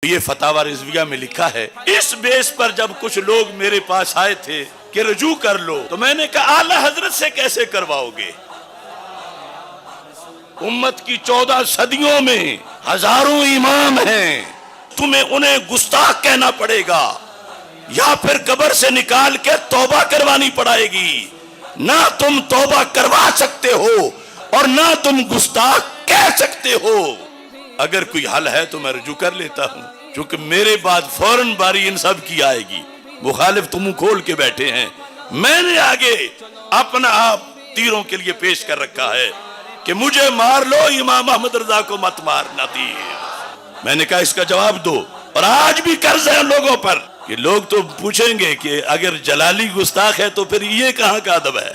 یہ فتاوی رضویہ میں لکھا ہے، اس بیس پر جب کچھ لوگ میرے پاس آئے تھے کہ رجوع کر لو، تو میں نے کہا اعلی حضرت سے کیسے کرواؤ گے؟ امت کی 14 صدیوں میں ہزاروں امام ہیں، تمہیں انہیں گستاخ کہنا پڑے گا یا پھر قبر سے نکال کے توبہ کروانی پڑے گی؟ نہ تم توبہ کروا سکتے ہو اور نہ تم گستاخ کہہ سکتے ہو۔ اگر کوئی حل ہے تو میں رجوع کر لیتا ہوں، چونکہ میرے بعد فوراً باری ان سب کی آئے گی۔ مخالف تو منہ کھول کے بیٹھے ہیں، میں نے آگے اپنا آپ تیروں کے لیے پیش کر رکھا ہے کہ مجھے مار لو، امام احمد رضا کو مت مارنا دی۔ میں نے کہا اس کا جواب دو، اور آج بھی قرض ہے لوگوں پر کہ لوگ تو پوچھیں گے کہ اگر جلالی گستاخ ہے تو پھر یہ کہاں کا ادب ہے؟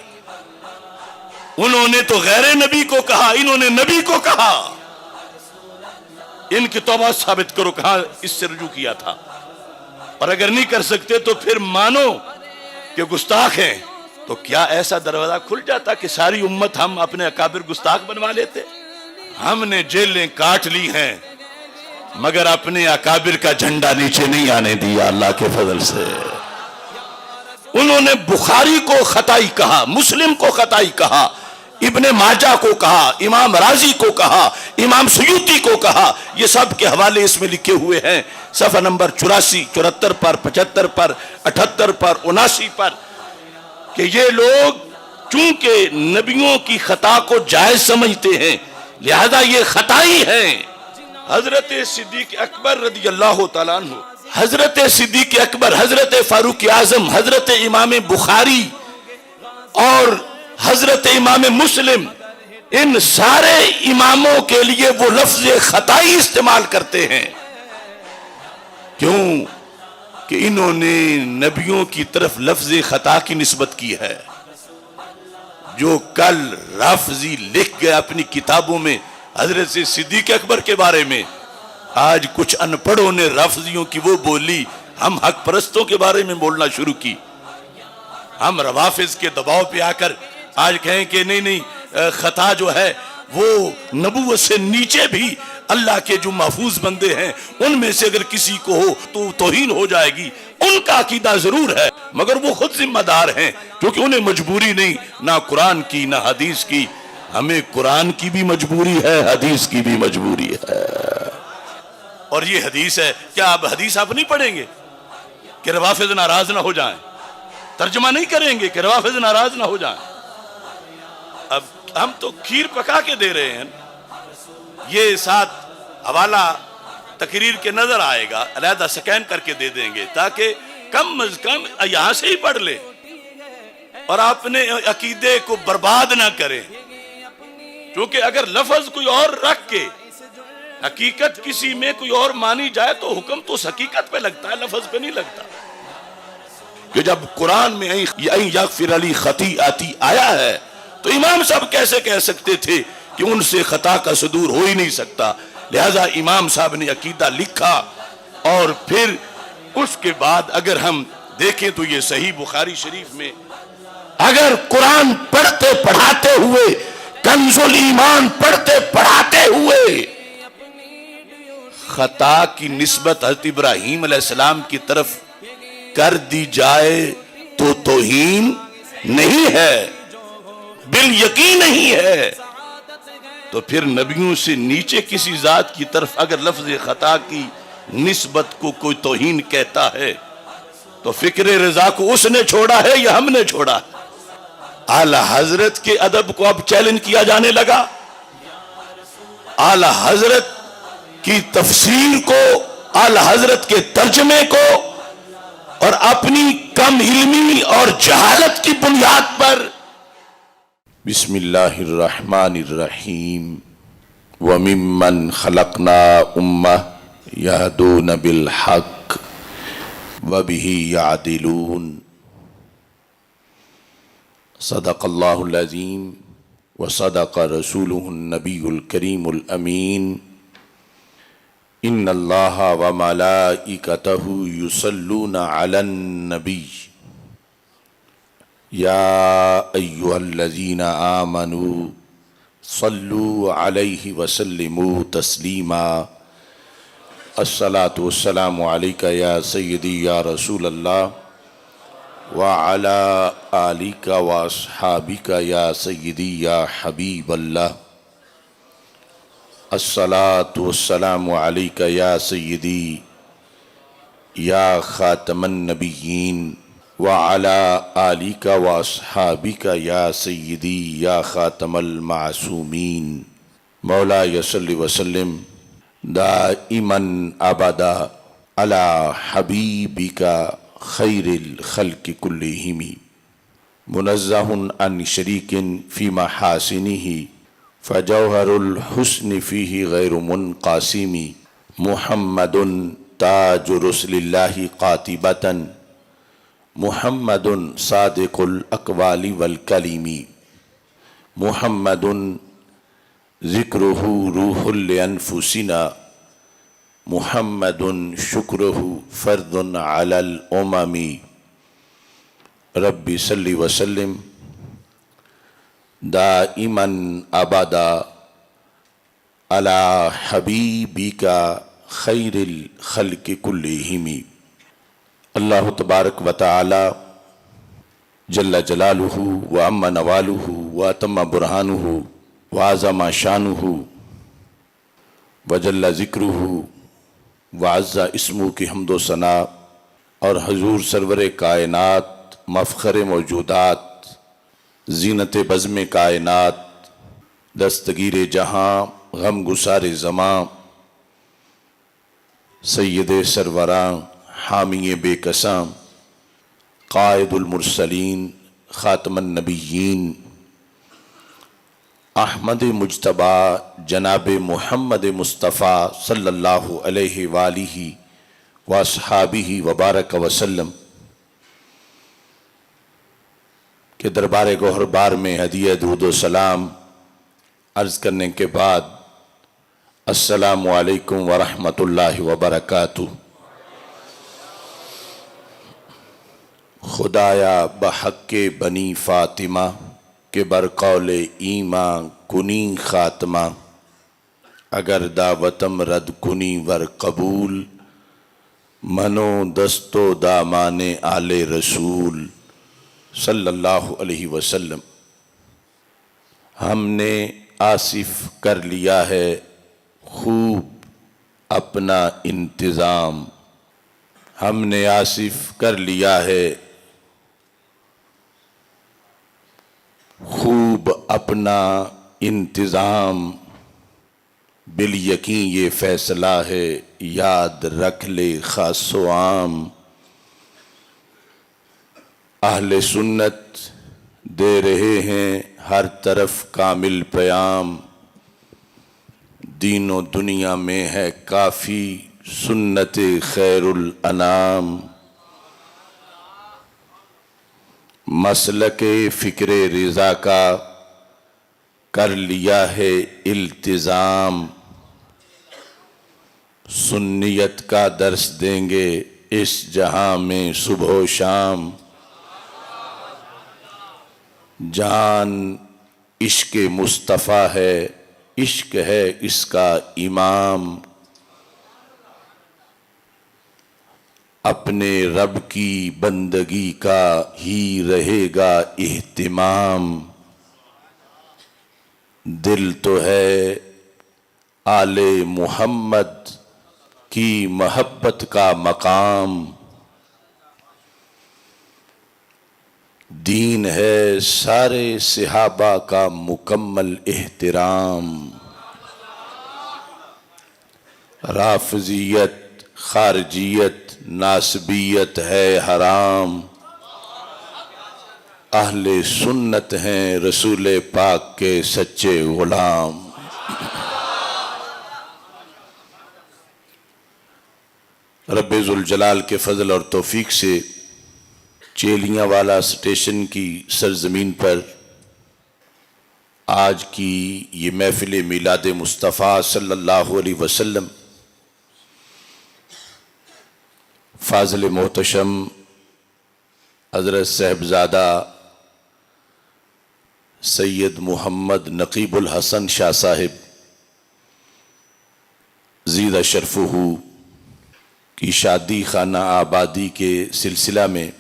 انہوں نے تو غیر نبی کو کہا، انہوں نے نبی کو کہا۔ ان کی توبہ ثابت کرو کہاں اس سے رجوع کیا تھا، اور اگر نہیں کر سکتے تو پھر مانو کہ گستاخ ہیں۔ تو کیا ایسا دروازہ کھل جاتا کہ ساری امت ہم اپنے اکابر گستاخ بنوا لیتے؟ ہم نے جیلیں کاٹ لی ہیں مگر اپنے اکابر کا جھنڈا نیچے نہیں آنے دیا اللہ کے فضل سے۔ انہوں نے بخاری کو خطائی کہا، مسلم کو خطائی کہا، ابن ماجہ کو کہا، امام رازی کو کہا، امام سیوطی کو کہا۔ یہ سب کے حوالے اس میں لکھے ہوئے ہیں، صفحہ نمبر 84، 74 پر، 75 پر، 78 پر، 79 پر، کہ یہ لوگ چونکہ نبیوں کی خطا کو جائز سمجھتے ہیں لہذا یہ خطائی ہیں۔ حضرت صدیق اکبر رضی اللہ تعالیٰ عنہ، حضرت صدیق اکبر، حضرت فاروق اعظم، حضرت امام بخاری اور حضرت امام مسلم، ان سارے اماموں کے لیے وہ لفظ خطائی استعمال کرتے ہیں۔ کیوں؟ کہ انہوں نے نبیوں کی طرف لفظ خطا کی نسبت کی ہے۔ جو کل رافضی لکھ گئے اپنی کتابوں میں حضرت صدیق اکبر کے بارے میں، آج کچھ ان پڑھوں نے رافضیوں کی وہ بولی ہم حق پرستوں کے بارے میں بولنا شروع کی۔ ہم روافض کے دباؤ پہ آ کر آج کہیں کہ نہیں خطا جو ہے وہ نبوت سے نیچے بھی اللہ کے جو محفوظ بندے ہیں ان میں سے اگر کسی کو ہو تو توہین ہو جائے گی۔ ان کا عقیدہ ضرور ہے مگر وہ خود ذمہ دار ہیں، کیونکہ انہیں مجبوری نہیں، نہ قرآن کی نہ حدیث کی۔ ہمیں قرآن کی بھی مجبوری ہے، حدیث کی بھی مجبوری ہے۔ اور یہ حدیث ہے، کیا آپ حدیث آپ نہیں پڑھیں گے کہ روافض ناراض نہ ہو جائیں؟ ترجمہ نہیں کریں گے کہ روافض ناراض نہ ہو جائیں؟ اب ہم تو کھیر پکا کے دے رہے ہیں۔ یہ ساتھ حوالہ تقریر کے نظر آئے گا، علیحدہ سکین کر کے دے دیں گے تاکہ کم از کم یہاں سے ہی پڑھ لیں اور اپنے عقیدے کو برباد نہ کریں۔ کیونکہ اگر لفظ کوئی اور رکھ کے حقیقت کسی میں کوئی اور مانی جائے تو حکم تو اس حقیقت پہ لگتا ہے، لفظ پہ نہیں لگتا۔ کہ جب قرآن میں این یغفر لی خطیئتی آیا ہے تو امام صاحب کیسے کہہ سکتے تھے کہ ان سے خطا کا صدور ہو ہی نہیں سکتا؟ لہذا امام صاحب نے عقیدہ لکھا، اور پھر اس کے بعد اگر ہم دیکھیں تو یہ صحیح بخاری شریف میں اگر قرآن پڑھتے پڑھاتے ہوئے، کنز الایمان پڑھتے پڑھاتے ہوئے خطا کی نسبت حضرت ابراہیم علیہ السلام کی طرف کر دی جائے تو توہین نہیں ہے، بالیقین نہیں ہے۔ تو پھر نبیوں سے نیچے کسی ذات کی طرف اگر لفظ خطا کی نسبت کو کوئی توہین کہتا ہے تو فکر رضا کو اس نے چھوڑا ہے یا ہم نے چھوڑا ہے؟ اعلی حضرت کے ادب کو اب چیلنج کیا جانے لگا، اعلی حضرت کی تفسیر کو، اعلی حضرت کے ترجمے کو، اور اپنی کم علمی اور جہالت کی بنیاد پر۔ بسم اللہ الرحمن الرحیم وَمِمَّنْ خَلَقْنَا أُمَّةً يَهْدُونَ بِالْحَقِّ وَبِهِ يَعْدِلُونَ۔ صدق اللہ العظیم وصدق رسولہ النبی الکریم الامین۔ ان اللہ وملائکتہ یصلون علی النبی یا ایہا الذین آمنوا صلوا علیہ وسلموا تسلیما۔ الصلاۃ والسلام علیک یا سیدی یا رسول اللہ وعلی آلک واصحابک یا سیدی یا حبیب اللہ الصلاۃ والسلام علیک یا سیدی یا خاتم النبیین وعلی آلک واصحابک یا سیدی یا خاتم المعصومین مولا صلی وسلم دائما ابدا علی حبیبک خیر الخلق کلہم منزہ عن شریک فی محاسنہ فجوہر الحسن فیہ غیر منقاسم محمد تاج رسل اللہ قاطبۃ محمد صادق الاقوال والکلم محمد ذکرہ روح لانفسنا محمد شکرہ فرد علی الامم رب صلی وسلم دائما ابدا علی حبیبک خیر الخلق کلہم۔ اللہ تبارک و تعالی جل جلالہ وعم نوالہ واتم برہانہ وعظم شانہ وجل ذکرہ وعز اسمہ کی حمد و ثنا اور حضور سرور کائنات مفخر موجودات زینت بزم کائنات دستگیر جہاں غم گسار زماں سید سروراں حامی بے کساں قائد المرسلین خاتم النبیین احمد مجتبی جناب محمد مصطفیٰ صلی اللہ علیہ وآلہ واصحابہ وبارک وسلم کے دربار گوہر بار میں ہدیہ درود و سلام عرض کرنے کے بعد السلام علیکم ورحمۃ اللہ وبرکاتہ۔ خدایا بحق بنی فاطمہ کہ برقول ایمان کنی خاتمہ اگر دعوتم رد کنی ور قبول منو دستو دامان آل رسول صلی اللہ علیہ وسلم۔ ہم نے آصف کر لیا ہے خوب اپنا انتظام، ہم نے آصف کر لیا ہے خوب اپنا انتظام، بالیقین یہ فیصلہ ہے یاد رکھ لے خاص و عام۔ اہل سنت دے رہے ہیں ہر طرف کامل پیام، دین و دنیا میں ہے کافی سنت خیر الانام۔ مسلک فکر رضا کا کر لیا ہے التزام، سنیت کا درس دیں گے اس جہاں میں صبح و شام۔ جان عشق مصطفیٰ ہے، عشق ہے اس کا امام، اپنے رب کی بندگی کا ہی رہے گا اہتمام۔ دل تو ہے آل محمد کی محبت کا مقام، دین ہے سارے صحابہ کا مکمل احترام۔ رافضیت خارجیت ناسبیت ہے حرام، اہل سنت ہیں رسول پاک کے سچے غلام۔ رب ذوالجلال کے فضل اور توفیق سے چیلیاں والا اسٹیشن کی سرزمین پر آج کی یہ محفل میلاد مصطفیٰ صلی اللہ علیہ وسلم فاضل محتشم حضرت صاحبزادہ سید محمد نقیب الحسن شاہ صاحب زیدہ شرفہ کی شادی خانہ آبادی کے سلسلہ میں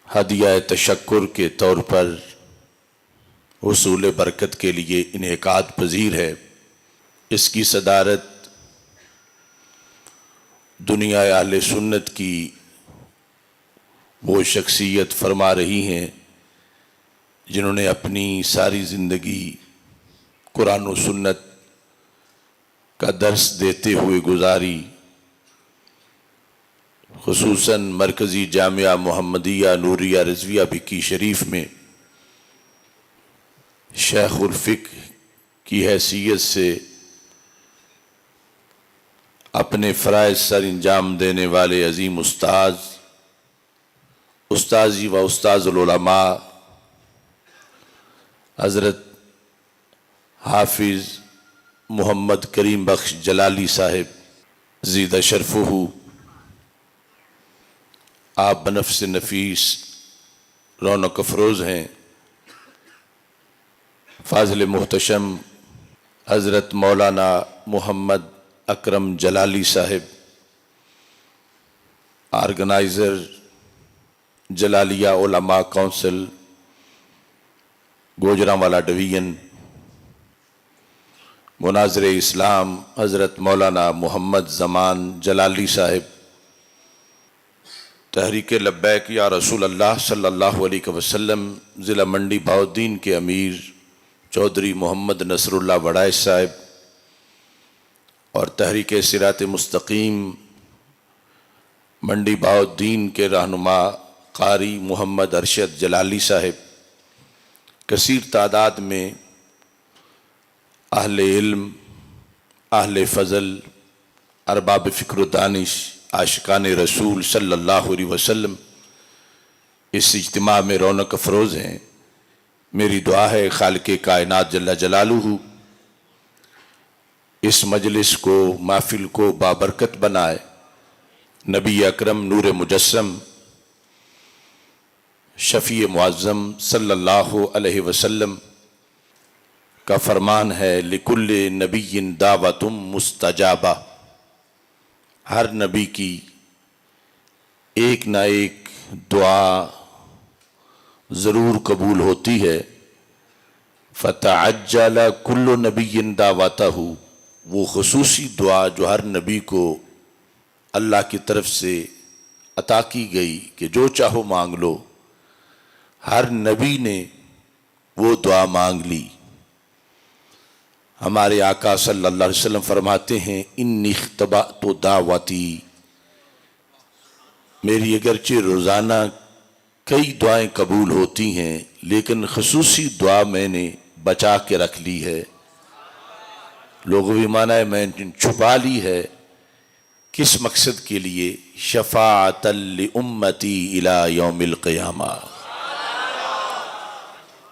ہدیہ تشکر کے طور پر حصول برکت کے لیے انعقاد پذیر ہے۔ اس کی صدارت دنیا اہل سنت کی وہ شخصیت فرما رہی ہیں جنہوں نے اپنی ساری زندگی قرآن و سنت کا درس دیتے ہوئے گزاری، خصوصاً مرکزی جامعہ محمدیہ نوریہ رضویہ بکی شریف میں شیخ الفقہ کی حیثیت سے اپنے فرائض سر انجام دینے والے عظیم استاذی و استاذ العلماء حضرت حافظ محمد کریم بخش جلالی صاحب زیدہ شرفہ، آپ بنفس نفیس رونق افروز ہیں۔ فاضل محتشم حضرت مولانا محمد اکرم جلالی صاحب، آرگنائزر جلالیہ علماء کونسل گوجرانوالا ڈویژن، مناظر اسلام حضرت مولانا محمد زمان جلالی صاحب، تحریک لبیک یا رسول اللہ صلی اللہ علیہ وسلم ضلع منڈی بہاؤالدین کے امیر چودھری محمد نصر اللہ وڑائچ صاحب، اور تحریک صراط مستقیم منڈی بہاؤالدین کے رہنما قاری محمد ارشد جلالی صاحب، کثیر تعداد میں اہل علم، اہل فضل، ارباب فکر و دانش، عاشقان رسول صلی اللہ علیہ وسلم اس اجتماع میں رونق افروز ہیں۔ میری دعا ہے خالق کائنات جل جلالہ اس مجلس کو، محفل کو بابرکت بنائے۔ نبی اکرم نور مجسم شفیع معظم صلی اللہ علیہ وسلم کا فرمان ہے لکل نبی دعوت مستجابہ، ہر نبی کی ایک نہ ایک دعا ضرور قبول ہوتی ہے۔ فتعجل کل نبی دعوتہ، وہ خصوصی دعا جو ہر نبی کو اللہ کی طرف سے عطا کی گئی کہ جو چاہو مانگ لو، ہر نبی نے وہ دعا مانگ لی۔ ہمارے آقا صلی اللہ علیہ وسلم فرماتے ہیں انی اختبأت دعوتی، میری اگرچہ روزانہ کئی دعائیں قبول ہوتی ہیں لیکن خصوصی دعا میں نے بچا کے رکھ لی ہے۔ لغوی معنی ہے میں نے چھپا لی ہے۔ کس مقصد کے لیے؟ شفاعۃ لامتی الی یوم القیامہ،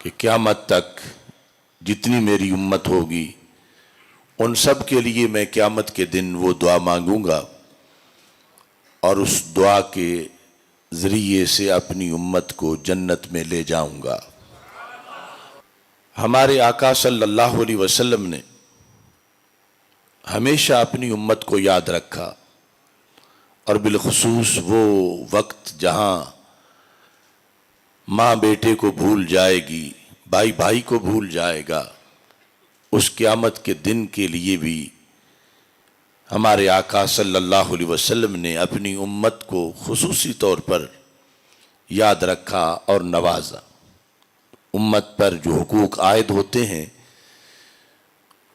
کہ قیامت تک جتنی میری امت ہوگی ان سب کے لیے میں قیامت کے دن وہ دعا مانگوں گا اور اس دعا کے ذریعے سے اپنی امت کو جنت میں لے جاؤں گا۔ ہمارے آقا صلی اللہ علیہ وسلم نے ہمیشہ اپنی امت کو یاد رکھا، اور بالخصوص وہ وقت جہاں ماں بیٹے کو بھول جائے گی، بھائی بھائی کو بھول جائے گا، اس قیامت کے دن کے لیے بھی ہمارے آقا صلی اللہ علیہ وسلم نے اپنی امت کو خصوصی طور پر یاد رکھا اور نوازا۔ امت پر جو حقوق عائد ہوتے ہیں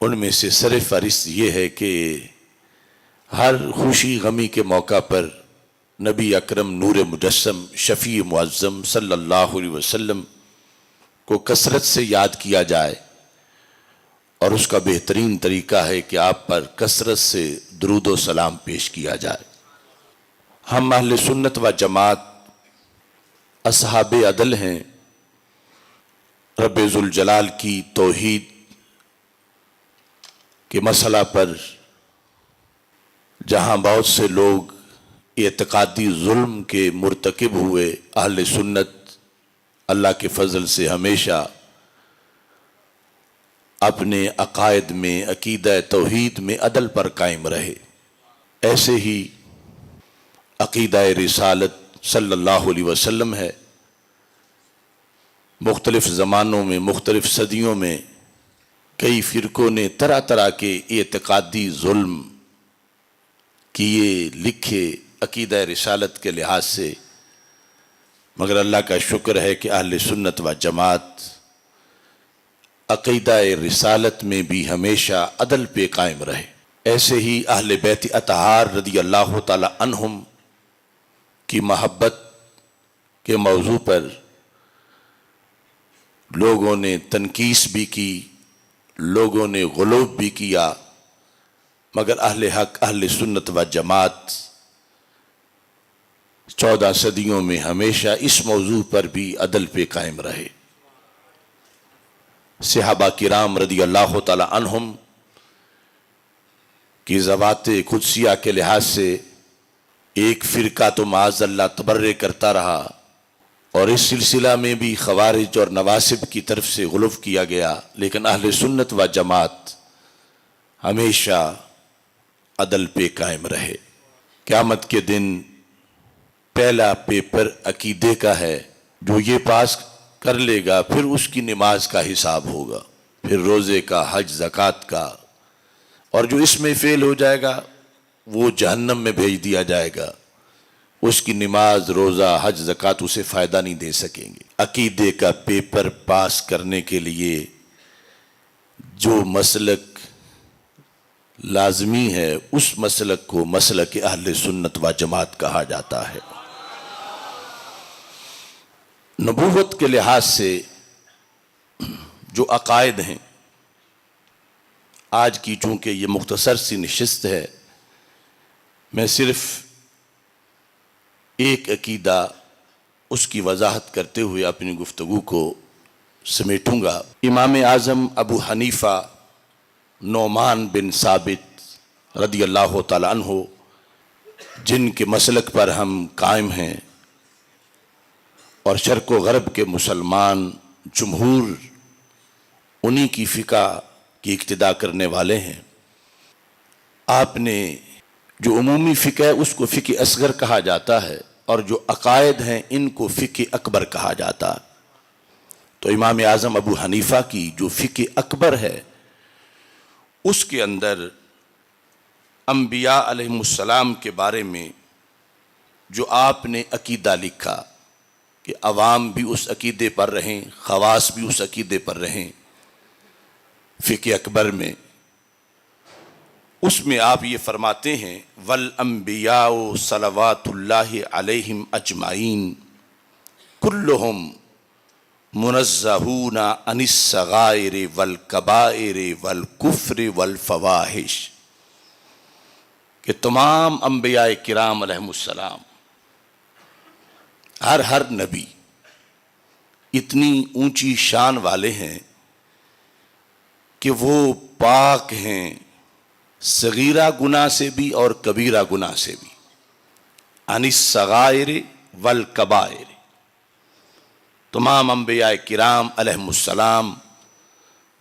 ان میں سے سر فہرست یہ ہے کہ ہر خوشی غمی کے موقع پر نبی اکرم نور مجسم شفیع معظم صلی اللہ علیہ وسلم کو کثرت سے یاد کیا جائے، اور اس کا بہترین طریقہ ہے کہ آپ پر کثرت سے درود و سلام پیش کیا جائے۔ ہم اہل سنت و جماعت اصحاب عدل ہیں۔ رب ذوالجلال کی توحید کے مسئلہ پر جہاں بہت سے لوگ اعتقادی ظلم کے مرتکب ہوئے، اہل سنت اللہ کے فضل سے ہمیشہ اپنے عقائد میں، عقیدہ توحید میں عدل پر قائم رہے۔ ایسے ہی عقیدہ رسالت صلی اللہ علیہ وسلم ہے۔ مختلف زمانوں میں، مختلف صدیوں میں کئی فرقوں نے طرح طرح کے اعتقادی ظلم کیے، لکھے عقیدہ رسالت کے لحاظ سے، مگر اللہ کا شکر ہے کہ اہل سنت و جماعت عقیدہ رسالت میں بھی ہمیشہ عدل پہ قائم رہے۔ ایسے ہی اہل بیت اطہار رضی اللہ تعالی عنہم کی محبت کے موضوع پر لوگوں نے تنقیس بھی کی، لوگوں نے غلو بھی کیا، مگر اہل حق اہل سنت و جماعت 14 صدیوں میں ہمیشہ اس موضوع پر بھی عدل پہ قائم رہے۔ صحابہ کرام رضی اللہ تعالی عنہم کی ذوات قدسیہ کے لحاظ سے ایک فرقہ تو معاذ اللہ تبرئ کرتا رہا، اور اس سلسلہ میں بھی خوارج اور نواسب کی طرف سے غلو کیا گیا، لیکن اہل سنت و جماعت ہمیشہ عدل پہ قائم رہے۔ قیامت کے دن پہلا پیپر عقیدے کا ہے، جو یہ پاس کر لے گا پھر اس کی نماز کا حساب ہوگا، پھر روزے کا، حج زکوٰۃ کا، اور جو اس میں فیل ہو جائے گا وہ جہنم میں بھیج دیا جائے گا، اس کی نماز، روزہ، حج زکوٰۃ اسے فائدہ نہیں دے سکیں گے۔ عقیدے کا پیپر پاس کرنے کے لیے جو مسلک لازمی ہے اس مسلک کو مسلک اہل سنت و جماعت کہا جاتا ہے۔ نبوت کے لحاظ سے جو عقائد ہیں، آج کی چونکہ یہ مختصر سی نشست ہے، میں صرف ایک عقیدہ اس کی وضاحت کرتے ہوئے اپنی گفتگو کو سمیٹوں گا۔ امام اعظم ابو حنیفہ نعمان بن ثابت رضی اللہ تعالی عنہ، جن کے مسلک پر ہم قائم ہیں، اور شرق و غرب کے مسلمان جمہور انہی کی فقہ کی اقتداء کرنے والے ہیں۔ آپ نے جو عمومی فقہ ہے اس کو فقہ اصغر کہا جاتا ہے، اور جو عقائد ہیں ان کو فقہ اکبر کہا جاتا ہے۔ تو امام اعظم ابو حنیفہ کی جو فقہ اکبر ہے، اس کے اندر انبیاء علیہم السلام کے بارے میں جو آپ نے عقیدہ لکھا کہ عوام بھی اس عقیدے پر رہیں، خواص بھی اس عقیدے پر رہیں، فقہ اکبر میں اس میں آپ یہ فرماتے ہیں والانبیاء صلوات اللہ علیہم اجمعین کلہم منزہون عن الصغائر والکبائر والکفر والفواحش، کہ تمام انبیاء کرام علیہم السلام، ہر نبی اتنی اونچی شان والے ہیں کہ وہ پاک ہیں صغیرہ گناہ سے بھی اور کبیرہ گناہ سے بھی، عن الصغائر والکبائر۔ تمام انبیاء کرام علیہم السلام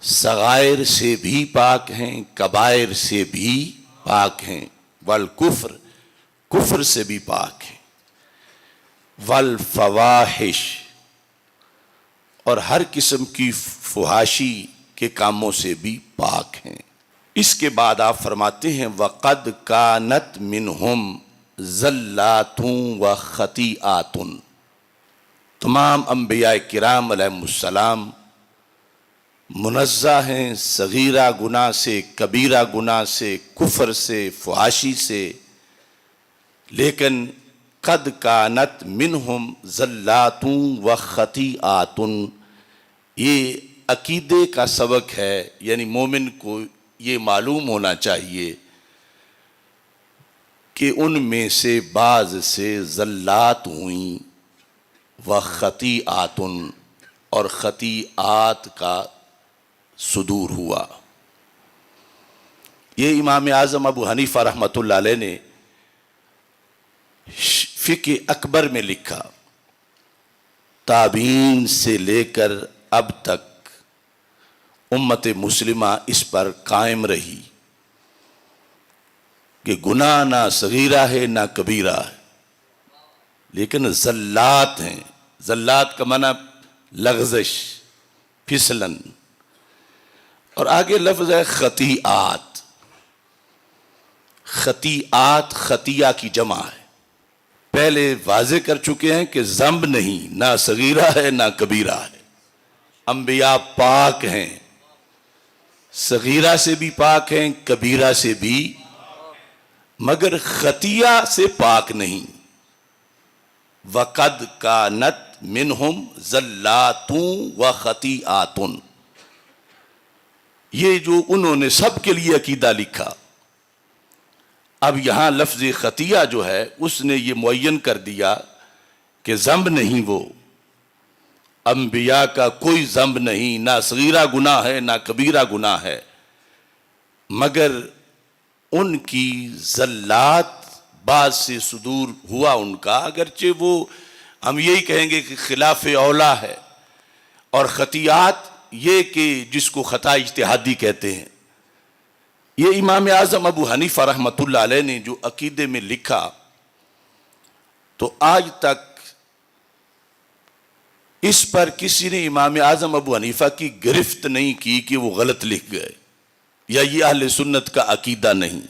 صغائر سے بھی پاک ہیں، کبائر سے بھی پاک ہیں، والکفر، کفر سے بھی پاک ہیں، والفواحش، اور ہر قسم کی فحاشی کے کاموں سے بھی پاک ہیں۔ اس کے بعد آپ فرماتے ہیں وَقَدْ كَانَتْ مِنْهُمْ زَلَّاتٌ وَخَطِیئَاتٌ۔ تمام انبیاء کرام علیہم السلام منزہ ہیں صغیرہ گناہ سے، کبیرہ گناہ سے، کفر سے، فحاشی سے، لیکن قد کانت منہم زلات و خطیئات، یہ عقیدے کا سبق ہے، یعنی مومن کو یہ معلوم ہونا چاہیے کہ ان میں سے بعض سے زلات ہوئیں و خطیئات، اور خطیئات کا صدور ہوا۔ یہ امام اعظم ابو حنیفہ رحمۃ اللہ علیہ نے فقہ اکبر میں لکھا۔ تابعین سے لے کر اب تک امت مسلمہ اس پر قائم رہی کہ گناہ نہ صغیرہ ہے نہ کبیرہ ہے، لیکن زلات ہیں. زلات کا معنی لغزش، پھسلن. اور آگے لفظ ہے خطیئات. خطیئات خطیہ کی جمع ہے. پہلے واضح کر چکے ہیں کہ ذنب نہیں، نہ صغیرہ ہے نہ کبیرہ ہے. انبیاء پاک ہیں، صغیرہ سے بھی پاک ہیں، کبیرہ سے بھی، مگر خطیہ سے پاک نہیں. وَقَدْ كَانَتْ مِنْهُمْ زَلَّاتٌ وَخَطِیئَاتٌ. یہ جو انہوں نے سب کے لیے عقیدہ لکھا. اب یہاں لفظ خطیہ جو ہے اس نے یہ معین کر دیا کہ ذنب نہیں. وہ انبیاء کا کوئی ذنب نہیں، نہ صغیرہ گناہ ہے نہ کبیرہ گناہ ہے، مگر ان کی زلات بعض سے صدور ہوا ان کا، اگرچہ وہ ہم یہی کہیں گے کہ خلاف اولا ہے. اور خطیات یہ کہ جس کو خطا اجتہادی کہتے ہیں، یہ امام اعظم ابو حنیفہ رحمۃ اللہ علیہ نے جو عقیدے میں لکھا، تو آج تک اس پر کسی نے امام اعظم ابو حنیفہ کی گرفت نہیں کی کہ وہ غلط لکھ گئے، یا یہ اہل سنت کا عقیدہ نہیں،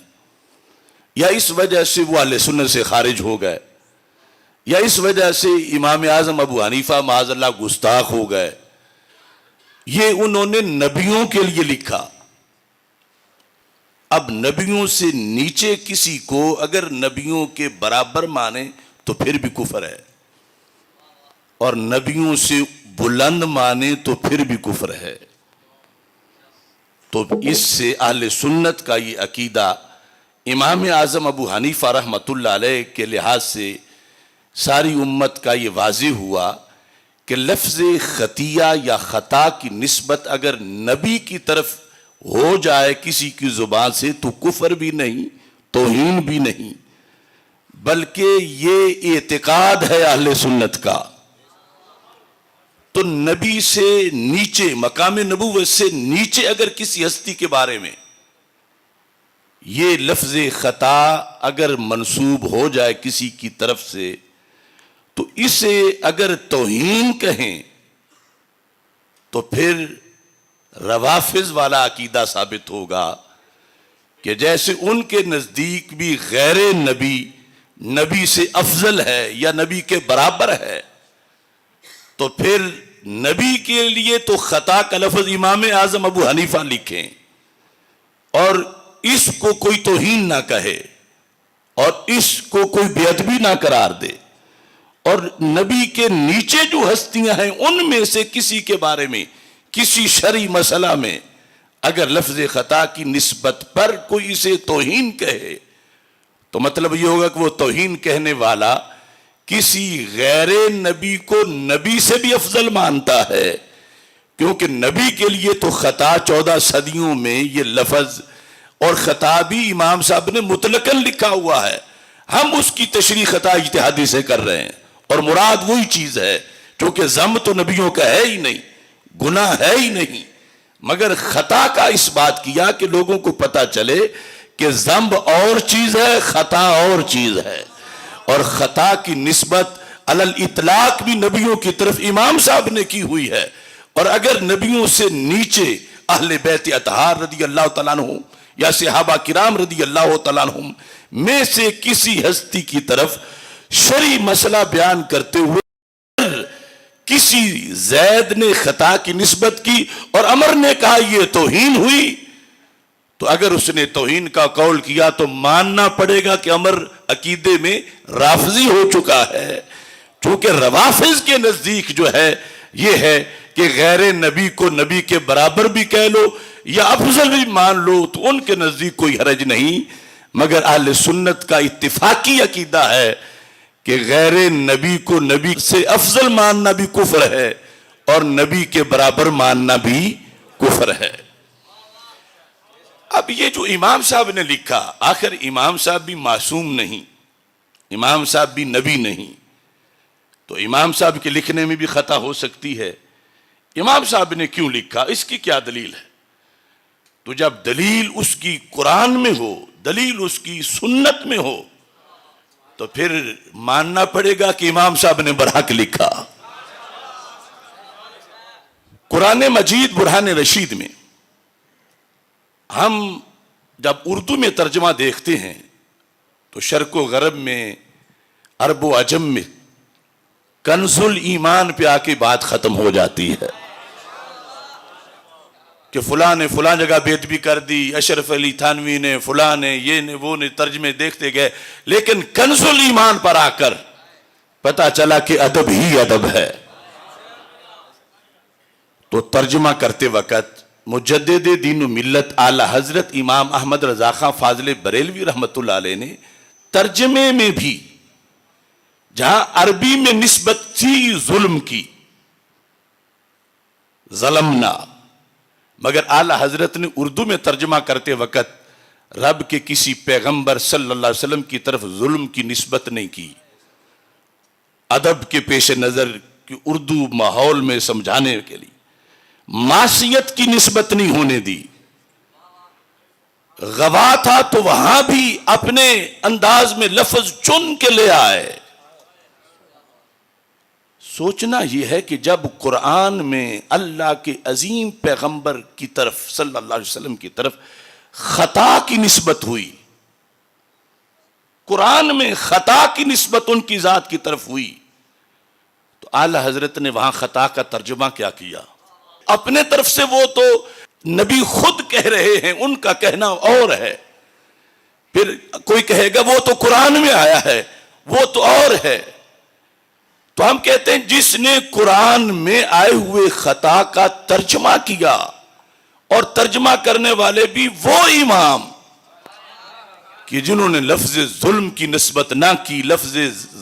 یا اس وجہ سے وہ اہل سنت سے خارج ہو گئے، یا اس وجہ سے امام اعظم ابو حنیفہ معاذ اللہ گستاخ ہو گئے. یہ انہوں نے نبیوں کے لیے لکھا. اب نبیوں سے نیچے کسی کو اگر نبیوں کے برابر مانے تو پھر بھی کفر ہے، اور نبیوں سے بلند مانے تو پھر بھی کفر ہے. تو اس سے اہل سنت کا یہ عقیدہ امام اعظم ابو حنیفہ رحمۃ اللہ علیہ کے لحاظ سے ساری امت کا یہ واضح ہوا کہ لفظ خطیہ یا خطا کی نسبت اگر نبی کی طرف ہو جائے کسی کی زبان سے تو کفر بھی نہیں، توہین بھی نہیں، بلکہ یہ اعتقاد ہے اہل سنت کا. تو نبی سے نیچے، مقام نبوت سے نیچے اگر کسی ہستی کے بارے میں یہ لفظ خطا اگر منسوب ہو جائے کسی کی طرف سے، تو اسے اگر توہین کہیں تو پھر روافض والا عقیدہ ثابت ہوگا کہ جیسے ان کے نزدیک بھی غیر نبی نبی سے افضل ہے یا نبی کے برابر ہے، تو پھر نبی کے لیے تو خطا کا لفظ امام اعظم ابو حنیفہ لکھیں اور اس کو کوئی توہین نہ کہے اور اس کو کوئی بے ادبی نہ قرار دے، اور نبی کے نیچے جو ہستیاں ہیں ان میں سے کسی کے بارے میں کسی شرعی مسئلہ میں اگر لفظ خطا کی نسبت پر کوئی اسے توہین کہے تو مطلب یہ ہوگا کہ وہ توہین کہنے والا کسی غیر نبی کو نبی سے بھی افضل مانتا ہے، کیونکہ نبی کے لیے تو خطا 14 صدیوں میں یہ لفظ اور خطا بھی امام صاحب نے مطلقاً لکھا ہوا ہے. ہم اس کی تشریح خطا اجتہادی سے کر رہے ہیں، اور مراد وہی چیز ہے، کیونکہ ذم تو نبیوں کا ہے ہی نہیں، گناہ ہے ہی نہیں، مگر خطا کا اس بات کیا کہ لوگوں کو پتا چلے کہ ذنب اور چیز ہے، خطا اور چیز ہے. اور خطا کی نسبت علی الاطلاق بھی نبیوں کی طرف امام صاحب نے کی ہوئی ہے. اور اگر نبیوں سے نیچے اہل بیت اطہار رضی اللہ تعالیٰ عنہ یا صحابہ کرام رضی اللہ تعالیٰ عنہ میں سے کسی ہستی کی طرف شرعی مسئلہ بیان کرتے ہوئے کسی زید نے خطا کی نسبت کی اور عمر نے کہا یہ توہین ہوئی، تو اگر اس نے توہین کا قول کیا تو ماننا پڑے گا کہ عمر عقیدے میں رافضی ہو چکا ہے. چونکہ روافض کے نزدیک جو ہے یہ ہے کہ غیر نبی کو نبی کے برابر بھی کہہ لو یا افضل بھی مان لو تو ان کے نزدیک کوئی حرج نہیں، مگر اہل سنت کا اتفاقی عقیدہ ہے کہ غیر نبی کو نبی سے افضل ماننا بھی کفر ہے اور نبی کے برابر ماننا بھی کفر ہے. اب یہ جو امام صاحب نے لکھا، آخر امام صاحب بھی معصوم نہیں، امام صاحب بھی نبی نہیں، تو امام صاحب کے لکھنے میں بھی خطا ہو سکتی ہے. امام صاحب نے کیوں لکھا، اس کی کیا دلیل ہے؟ تو جب دلیل اس کی قرآن میں ہو، دلیل اس کی سنت میں ہو، تو پھر ماننا پڑے گا کہ امام صاحب نے برحق لکھا۔ قرآن مجید برہان رشید میں ہم جب اردو میں ترجمہ دیکھتے ہیں تو شرق و غرب میں، عرب و عجم میں کنز الایمان پہ آ کے بات ختم ہو جاتی ہے کہ فلاں نے فلاں جگہ بیت بھی کر دی، اشرف علی تھانوی نے، فلاں نے، یہ نے، وہ نے، ترجمے دیکھتے گئے، لیکن کنز الایمان پر آ کر پتا چلا کہ ادب ہی ادب ہے۔ تو ترجمہ کرتے وقت مجدد دین و ملت اعلی حضرت امام احمد رضا خان فاضل بریلوی رحمت اللہ علیہ نے ترجمے میں بھی جہاں عربی میں نسبت تھی ظلم کی، ظلمنا، مگر اعلی حضرت نے اردو میں ترجمہ کرتے وقت رب کے کسی پیغمبر صلی اللہ علیہ وسلم کی طرف ظلم کی نسبت نہیں کی، ادب کے پیش نظر کہ اردو ماحول میں سمجھانے کے لیے معصیت کی نسبت نہیں ہونے دی۔ غوا تھا تو وہاں بھی اپنے انداز میں لفظ چن کے لے آئے۔ سوچنا یہ ہے کہ جب قرآن میں اللہ کے عظیم پیغمبر کی طرف صلی اللہ علیہ وسلم کی طرف خطا کی نسبت ہوئی، قرآن میں خطا کی نسبت ان کی ذات کی طرف ہوئی، تو اعلی حضرت نے وہاں خطا کا ترجمہ کیا کیا؟ اپنے طرف سے وہ تو نبی خود کہہ رہے ہیں، ان کا کہنا اور ہے، پھر کوئی کہے گا وہ تو قرآن میں آیا ہے، وہ تو اور ہے۔ تو ہم کہتے ہیں جس نے قرآن میں آئے ہوئے خطا کا ترجمہ کیا، اور ترجمہ کرنے والے بھی وہ امام کہ جنہوں نے لفظ ظلم کی نسبت نہ کی، لفظ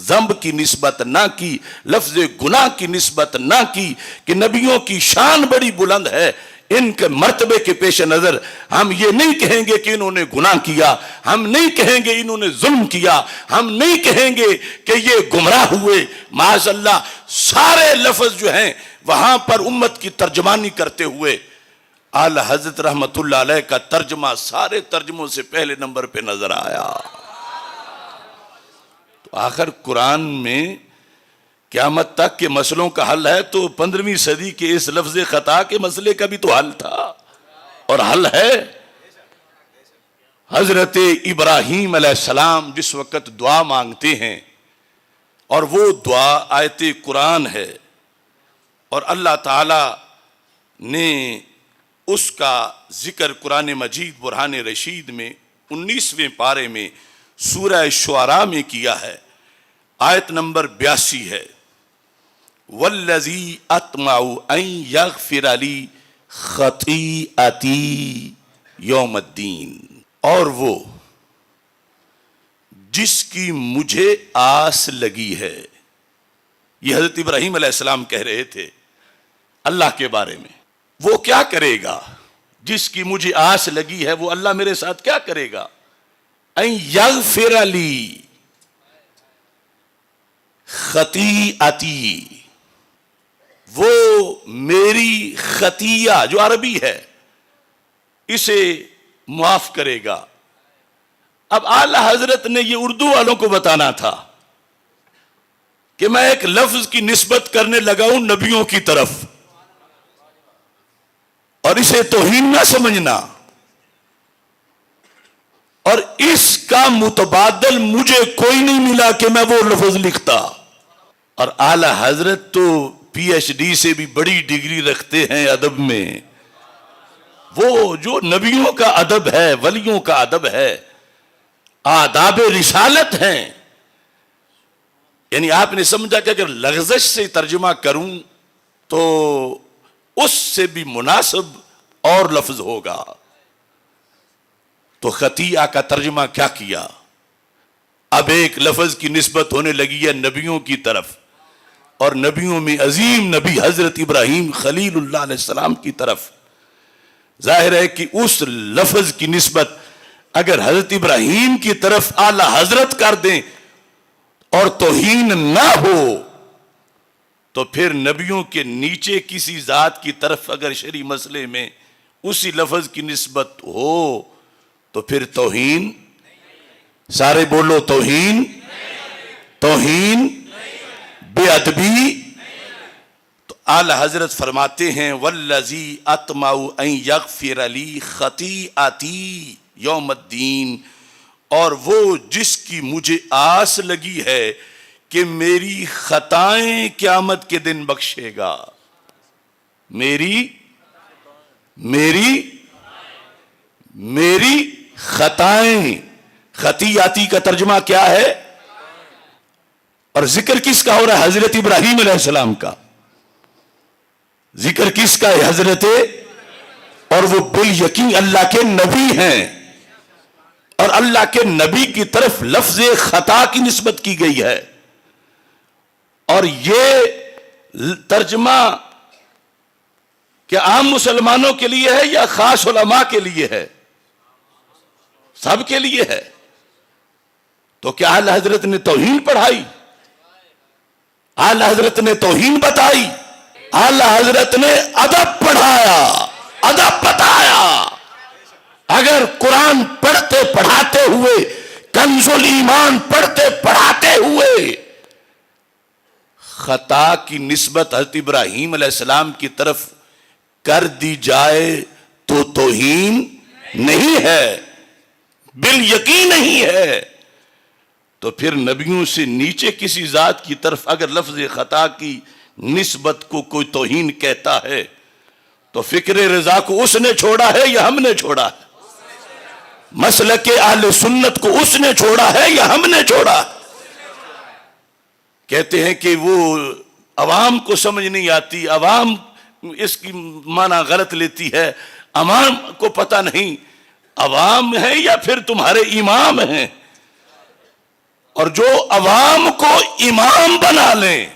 ذنب کی نسبت نہ کی، لفظ گناہ کی نسبت نہ کی، کہ نبیوں کی شان بڑی بلند ہے، ان کے مرتبے کے پیش نظر ہم یہ نہیں کہیں گے کہ انہوں نے گناہ کیا، ہم نہیں کہیں گے انہوں نے ظلم کیا، ہم نہیں کہیں گے کہ یہ گمراہ ہوئے، معاذ اللہ۔ سارے لفظ جو ہیں وہاں پر امت کی ترجمانی کرتے ہوئے اعلی حضرت رحمت اللہ علیہ کا ترجمہ سارے ترجموں سے پہلے نمبر پہ نظر آیا۔ تو آخر قرآن میں قیامت تک کے مسئلوں کا حل ہے، تو 15ویں صدی کے اس لفظ خطا کے مسئلے کا بھی تو حل تھا اور حل ہے۔ حضرت ابراہیم علیہ السلام جس وقت دعا مانگتے ہیں، اور وہ دعا آیت قرآن ہے، اور اللہ تعالی نے اس کا ذکر قرآن مجید برہان رشید میں 19ویں پارے میں سورہ شعراء میں کیا ہے، آیت نمبر 82 ہے، وَالَّذِي أَطْمَعُ أَن يَغْفِرَ لِي خَطِيئَتِي یوم الدین، اور وہ جس کی مجھے آس لگی ہے۔ یہ حضرت ابراہیم علیہ السلام کہہ رہے تھے اللہ کے بارے میں، وہ کیا کرے گا جس کی مجھے آس لگی ہے، وہ اللہ میرے ساتھ کیا کرے گا؟ ان یغفر لی خطیئتی، وہ میری خطیہ جو عربی ہے اسے معاف کرے گا۔ اب اعلی حضرت نے یہ اردو والوں کو بتانا تھا کہ میں ایک لفظ کی نسبت کرنے لگا ہوں نبیوں کی طرف، اور اسے توہین نہ سمجھنا، اور اس کا متبادل مجھے کوئی نہیں ملا کہ میں وہ لفظ لکھتا۔ اور اعلی حضرت تو پی ایچ ڈی سے بھی بڑی ڈگری رکھتے ہیں ادب میں، وہ جو نبیوں کا ادب ہے، ولیوں کا ادب ہے، آداب رسالت ہیں، یعنی آپ نے سمجھا کہ اگر لغزش سے ترجمہ کروں تو اس سے بھی مناسب اور لفظ ہوگا۔ تو خطیئہ کا ترجمہ کیا کیا؟ اب ایک لفظ کی نسبت ہونے لگی ہے نبیوں کی طرف، اور نبیوں میں عظیم نبی حضرت ابراہیم خلیل اللہ علیہ السلام کی طرف۔ ظاہر ہے کہ اس لفظ کی نسبت اگر حضرت ابراہیم کی طرف اعلی حضرت کر دیں اور توہین نہ ہو، تو پھر نبیوں کے نیچے کسی ذات کی طرف اگر شرعی مسئلے میں اسی لفظ کی نسبت ہو تو پھر توہین، سارے بولو توہین، توہین، بے ادبی. تو اعلی حضرت فرماتے ہیں والذی اطمع ان یغفر لی خطیئتی یوم الدین، اور وہ جس کی مجھے آس لگی ہے کہ میری خطائیں قیامت کے دن بخشے گا. میری خطائیں. خطیئتی کا ترجمہ کیا ہے؟ اور ذکر کس کا ہو رہا ہے؟ حضرت ابراہیم علیہ السلام کا. ذکر کس کا ہے؟ حضرت، اور وہ بالیقین اللہ کے نبی ہیں، اور اللہ کے نبی کی طرف لفظ خطا کی نسبت کی گئی ہے. اور یہ ترجمہ کیا عام مسلمانوں کے لیے ہے یا خاص علماء کے لیے ہے؟ سب کے لیے ہے. تو کیا اعلی حضرت نے توہین پڑھائی؟ اعلی حضرت نے توہین بتائی؟ اعلی حضرت نے ادب پڑھایا، ادب بتایا. اگر قرآن پڑھتے پڑھاتے ہوئے، کنز الایمان پڑھتے پڑھاتے ہوئے خطا کی نسبت حضرت ابراہیم علیہ السلام کی طرف کر دی جائے تو توہین نہیں ہے، بالیقین نہیں ہے. تو پھر نبیوں سے نیچے کسی ذات کی طرف اگر لفظ خطا کی نسبت کو کوئی توہین کہتا ہے تو فکر رضا کو اس نے چھوڑا ہے یا ہم نے چھوڑا ہے؟ مسلک اہل سنت کو اس نے چھوڑا ہے یا ہم نے چھوڑا؟ کہتے ہیں کہ وہ عوام کو سمجھ نہیں آتی، عوام اس کی معنی غلط لیتی ہے، عوام کو پتہ نہیں. عوام ہیں یا پھر تمہارے امام ہیں؟ اور جو عوام کو امام بنا لیں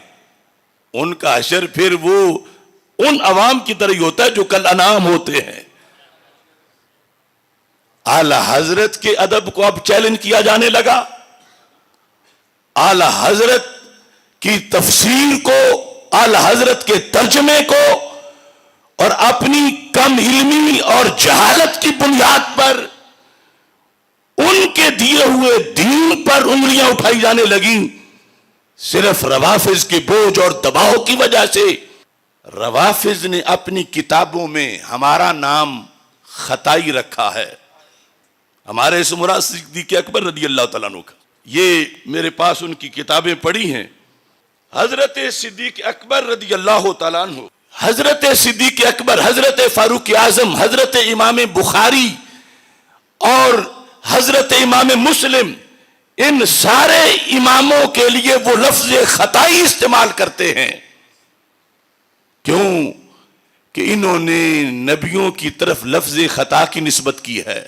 ان کا حشر پھر وہ ان عوام کی طرح ہی ہوتا ہے جو کل انعام ہوتے ہیں. اعلی حضرت کے ادب کو اب چیلنج کیا جانے لگا، اعلی حضرت کی تفسیر کو، اعلی حضرت کے ترجمے کو، اور اپنی کم علمی اور جہالت کی بنیاد پر ان کے دیے ہوئے دین پر انگلیاں اٹھائی جانے لگیں صرف روافظ کے بوجھ اور دباؤ کی وجہ سے. روافظ نے اپنی کتابوں میں ہمارا نام خطائی رکھا ہے. ہمارے اس مراد صدیق اکبر رضی اللہ تعالیٰ عنہ کا، یہ میرے پاس ان کی کتابیں پڑھی ہیں. حضرت صدیق اکبر رضی اللہ تعالیٰ عنہ، حضرت صدیق اکبر، حضرت فاروق اعظم، حضرت امام بخاری اور حضرت امام مسلم، ان سارے اماموں کے لیے وہ لفظ خطائی استعمال کرتے ہیں. کیوں؟ کہ انہوں نے نبیوں کی طرف لفظ خطا کی نسبت کی ہے.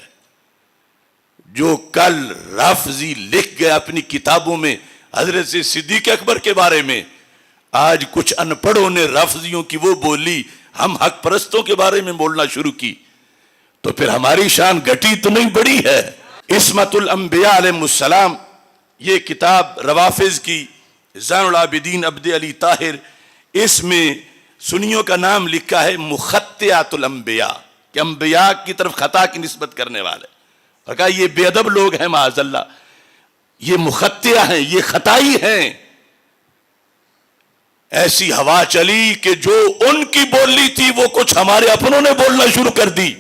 جو کل رافضی لکھ گئے اپنی کتابوں میں حضرت صدیق اکبر کے بارے میں، آج کچھ ان پڑھوں نے رافضیوں کی وہ بولی ہم حق پرستوں کے بارے میں بولنا شروع کی، تو پھر ہماری شان گھٹی تو نہیں بڑی ہے. عصمت الانبیاء علیہ السلام، یہ کتاب روافظ کی، زین العابدین عبد علی طاہر، اس میں سنیوں کا نام لکھا ہے مخطئات الانبیاء، کہ انبیاء کی طرف خطا کی نسبت کرنے والے. اور کہا یہ بے ادب لوگ ہیں معاذ اللہ، یہ مخطئ ہیں، یہ خطائی ہیں. ایسی ہوا چلی کہ جو ان کی بولی تھی وہ کچھ ہمارے اپنوں نے بولنا شروع کر دی.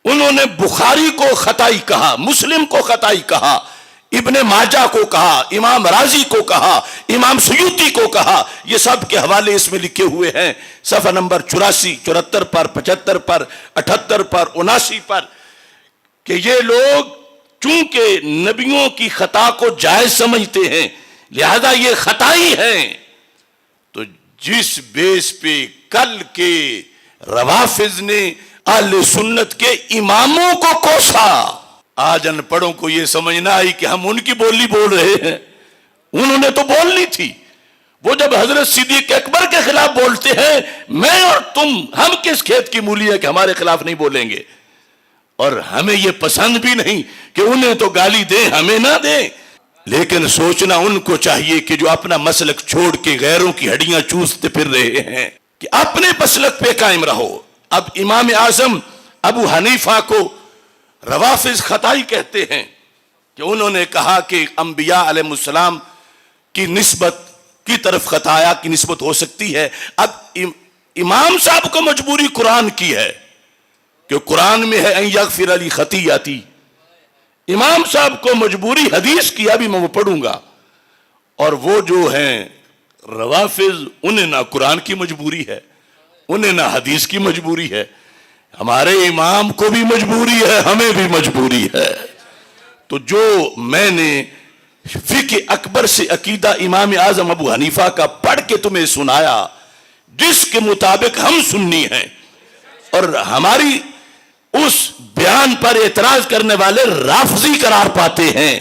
انہوں نے بخاری کو خطائی کہا، مسلم کو خطائی کہا، ابن ماجہ کو کہا، امام رازی کو کہا، امام سیوطی کو کہا. یہ سب کے حوالے اس میں لکھے ہوئے ہیں صفحہ نمبر 84، 74 پر، 75 پر، 78 پر، 79 پر، کہ یہ لوگ چونکہ نبیوں کی خطا کو جائز سمجھتے ہیں لہذا یہ خطائی ہیں. تو جس بیس پہ کل کے روافظ نے اہل سنت کے اماموں کو کوسا، آج ان پڑھوں کو یہ سمجھنا آئی کہ ہم ان کی بولی بول رہے ہیں. انہوں نے تو بولنی تھی. وہ جب حضرت صدیق اکبر کے خلاف بولتے ہیں، میں اور تم، ہم کس کھیت کی مولی ہے کہ ہمارے خلاف نہیں بولیں گے؟ اور ہمیں یہ پسند بھی نہیں کہ انہیں تو گالی دیں، ہمیں نہ دیں. لیکن سوچنا ان کو چاہیے کہ جو اپنا مسلک چھوڑ کے غیروں کی ہڈیاں چوستے پھر رہے ہیں کہ اپنے مسلک پہ قائم رہو. اب امام اعظم ابو حنیفہ کو روافظ خطائی کہتے ہیں، کہ انہوں نے کہا کہ انبیاء علیہ السلام کی نسبت کی طرف خطایا کی نسبت ہو سکتی ہے. اب امام صاحب کو مجبوری قرآن کی ہے کہ قرآن میں ہے ان یغفر لی خطیئتی. امام صاحب کو مجبوری حدیث کی، ابھی میں وہ پڑھوں گا. اور وہ جو ہیں روافض، انہیں نہ قرآن کی مجبوری ہے، انہیں نہ حدیث کی مجبوری ہے. ہمارے امام کو بھی مجبوری ہے، ہمیں بھی مجبوری ہے. تو جو میں نے فقہ اکبر سے عقیدہ امام اعظم ابو حنیفہ کا پڑھ کے تمہیں سنایا، جس کے مطابق ہم سنی ہیں، اور ہماری اس بیان پر اعتراض کرنے والے رافضی قرار پاتے ہیں،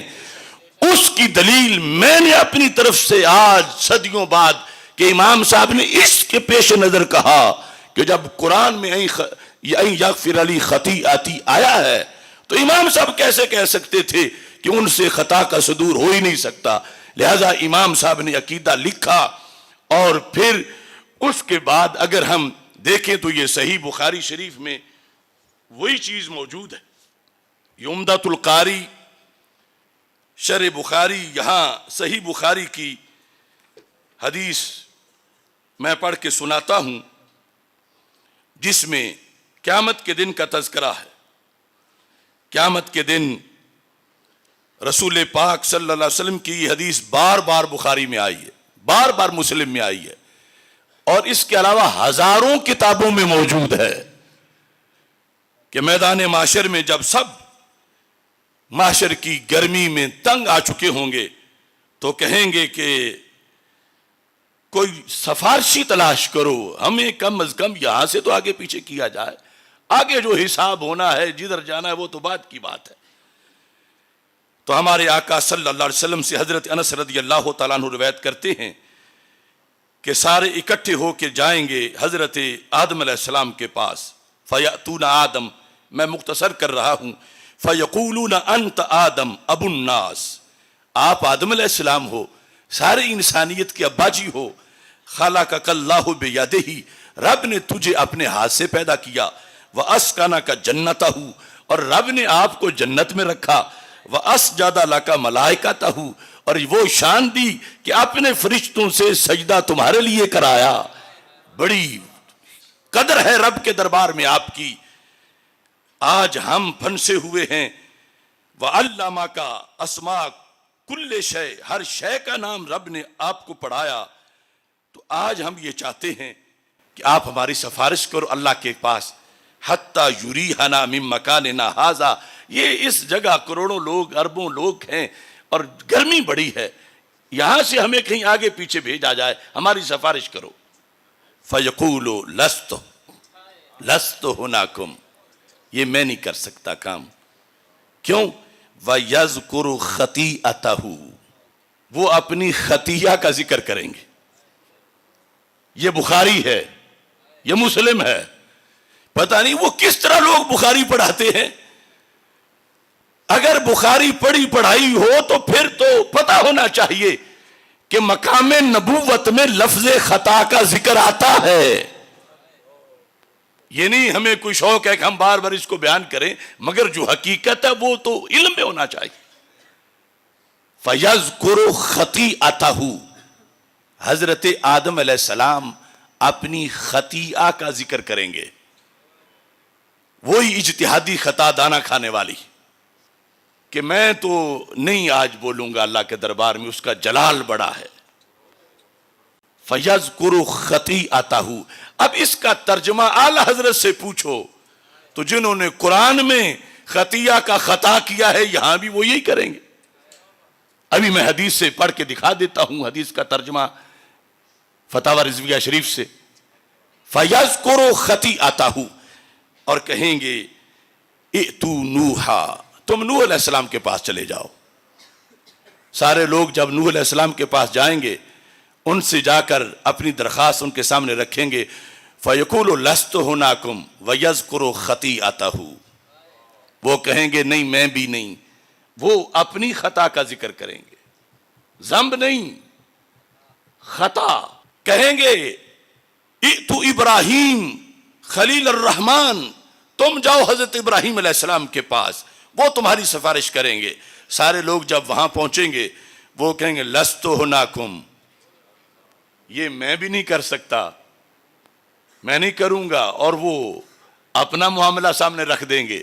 اس کی دلیل میں نے اپنی طرف سے آج صدیوں بعد کہ امام صاحب نے اس کے پیش نظر کہا کہ جب قرآن میں این یغفر لی خطیئتی آیا ہے تو امام صاحب کیسے کہہ سکتے تھے کہ ان سے خطا کا صدور ہو ہی نہیں سکتا. لہذا امام صاحب نے عقیدہ لکھا، اور پھر اس کے بعد اگر ہم دیکھیں تو یہ صحیح بخاری شریف میں وہی چیز موجود ہے. یہ عمدۃ القاری شرح بخاری، یہاں صحیح بخاری کی حدیث میں پڑھ کے سناتا ہوں جس میں قیامت کے دن کا تذکرہ ہے. قیامت کے دن رسول پاک صلی اللہ علیہ وسلم کی یہ حدیث بار بار بخاری میں آئی ہے، بار بار مسلم میں آئی ہے، اور اس کے علاوہ ہزاروں کتابوں میں موجود ہے کہ میدان معاشر میں جب سب معاشر کی گرمی میں تنگ آ چکے ہوں گے تو کہیں گے کہ کوئی سفارشی تلاش کرو، ہمیں کم از کم یہاں سے تو آگے پیچھے کیا جائے، آگے جو حساب ہونا ہے جدھر جانا ہے وہ تو بات کی بات ہے. تو ہمارے آقا صلی اللہ علیہ وسلم سے حضرت انس رضی اللہ تعالیٰ عنہ روایت کرتے ہیں کہ سارے اکٹھے ہو کے جائیں گے حضرت آدم علیہ السلام کے پاس. فیأتون آدم، میں مختصر کر رہا ہوں، فیقولون انت آدم ابو الناس، آپ آدم علیہ السلام ہو، ساری انسانیت کے ابا جی ہو. خلقک اللہ بیدہ، رب نے تجھے اپنے ہاتھ سے پیدا کیا. واسکنک جنتہ، اور رب نے آپ کو جنت میں رکھا. واسجد لک ملائکتہ، اور وہ شان دی کہ اپنے فرشتوں سے سجدہ تمہارے لیے کرایا. بڑی قدر ہے رب کے دربار میں آپ کی. آج ہم پھنسے ہوئے ہیں. وعلمک اسماء کل شے، ہر شے کا نام رب نے آپ کو پڑھایا. تو آج ہم یہ چاہتے ہیں کہ آپ ہماری سفارش کرو اللہ کے پاس. حتی یریحنا من مکاننا ھذا، یہ اس جگہ کروڑوں لوگ، اربوں لوگ ہیں اور گرمی بڑی ہے، یہاں سے ہمیں کہیں آگے پیچھے بھیجا جائے، ہماری سفارش کرو. فیقول لست ہناکم، یہ میں نہیں کر سکتا کام. کیوں؟ وَيَذْكُرُ خَطِيئَتَهُ، وہ اپنی خطیہ کا ذکر کریں گے. یہ بخاری ہے، یہ مسلم ہے. پتہ نہیں وہ کس طرح لوگ بخاری پڑھاتے ہیں. اگر بخاری پڑھی پڑھائی ہو تو پھر تو پتہ ہونا چاہیے کہ مقام نبوت میں لفظ خطا کا ذکر آتا ہے. یہ نہیں ہمیں کوئی شوق ہے کہ ہم بار بار اس کو بیان کریں، مگر جو حقیقت ہے وہ تو علم میں ہونا چاہیے. فَيَذْكُرُ خَطِيئَتَهُ، حضرت آدم علیہ السلام اپنی خطیئہ کا ذکر کریں گے. وہی اجتہادی خطا دانا کھانے والی کہ میں تو نہیں آج بولوں گا اللہ کے دربار میں، اس کا جلال بڑا ہے. فَيَذْكُرُ خَطِيئَتَهُ. اب اس کا ترجمہ اعلی حضرت سے پوچھو تو جنہوں نے قرآن میں خطیہ کا خطا کیا ہے یہاں بھی وہ یہی کریں گے. ابھی میں حدیث سے پڑھ کے دکھا دیتا ہوں، حدیث کا ترجمہ فتاوی رضویہ شریف سے. فَيَذْكُرُ خَطِيئَتَهُ، اور کہیں گے ائتوا نوحا، تم نوح علیہ السلام کے پاس چلے جاؤ. سارے لوگ جب نوح علیہ السلام کے پاس جائیں گے، ان سے جا کر اپنی درخواست ان کے سامنے رکھیں گے. فَيَقُولُ لَسْتُ هُنَاكُمْ وَيَذْكُرُ خَطِيئَتَهُ، وہ کہیں گے نہیں میں بھی نہیں. وہ اپنی خطا کا ذکر کریں گے، ذنب نہیں، خطا. کہیں گے ائتوا ابراہیم خلیل الرحمن، تم جاؤ حضرت ابراہیم علیہ السلام کے پاس، وہ تمہاری سفارش کریں گے. سارے لوگ جب وہاں پہنچیں گے وہ کہیں گے لستو ہناکم، یہ میں بھی نہیں کر سکتا، میں نہیں کروں گا، اور وہ اپنا معاملہ سامنے رکھ دیں گے